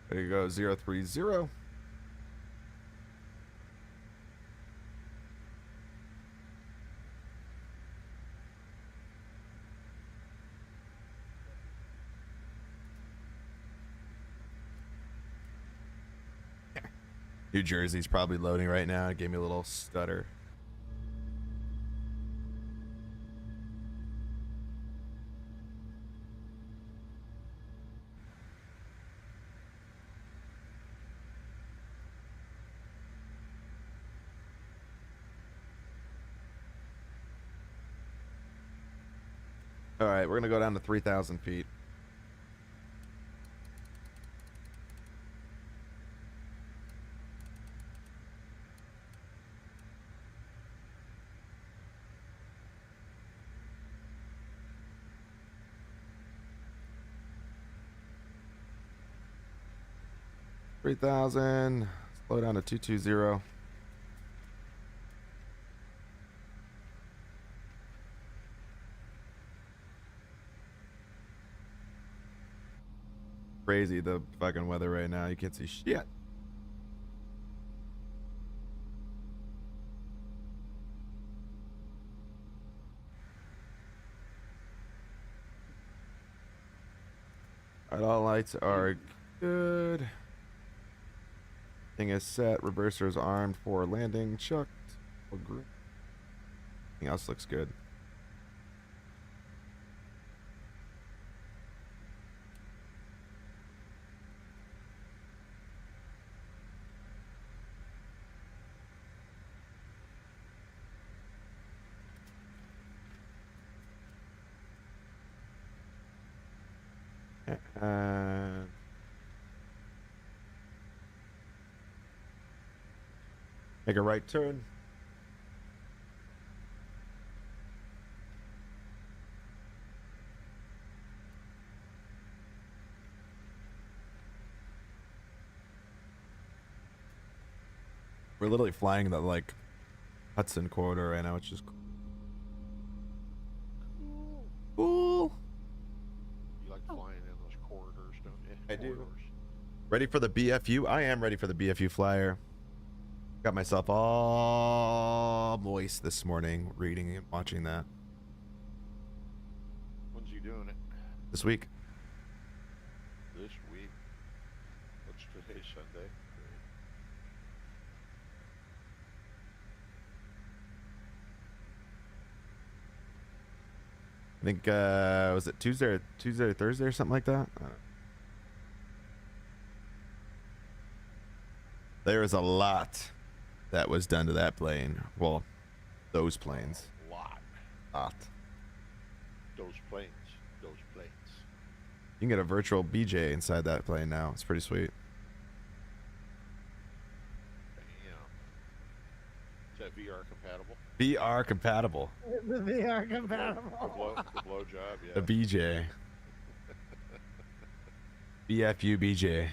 There you go, 030. New Jersey's probably loading right now. It gave me a little stutter. All right, we're gonna go down to 3,000 feet. $3,000. Slow down to 220. Crazy the fucking weather right now. You can't see shit. All right, all lights are good. Thing is set. Reverser is armed for landing. Chucked. Everything else looks good. Make a right turn. We're literally flying the like Hudson corridor right now, which is cool. You like flying in those corridors, don't you? I do. Ready for the BFU? I am ready for the BFU flyer. Got myself all moist this morning reading and watching that. When's you doing it? This week. This week? What's today, Sunday? I think was it Tuesday or Thursday or something like that? There is a lot that was done to that plane. Well, those planes. Lot. Those planes. You can get a virtual BJ inside that plane now. It's pretty sweet. Damn. Is that VR compatible? VR compatible. The VR compatible. The blow job, yeah. The BJ. BFU BJ.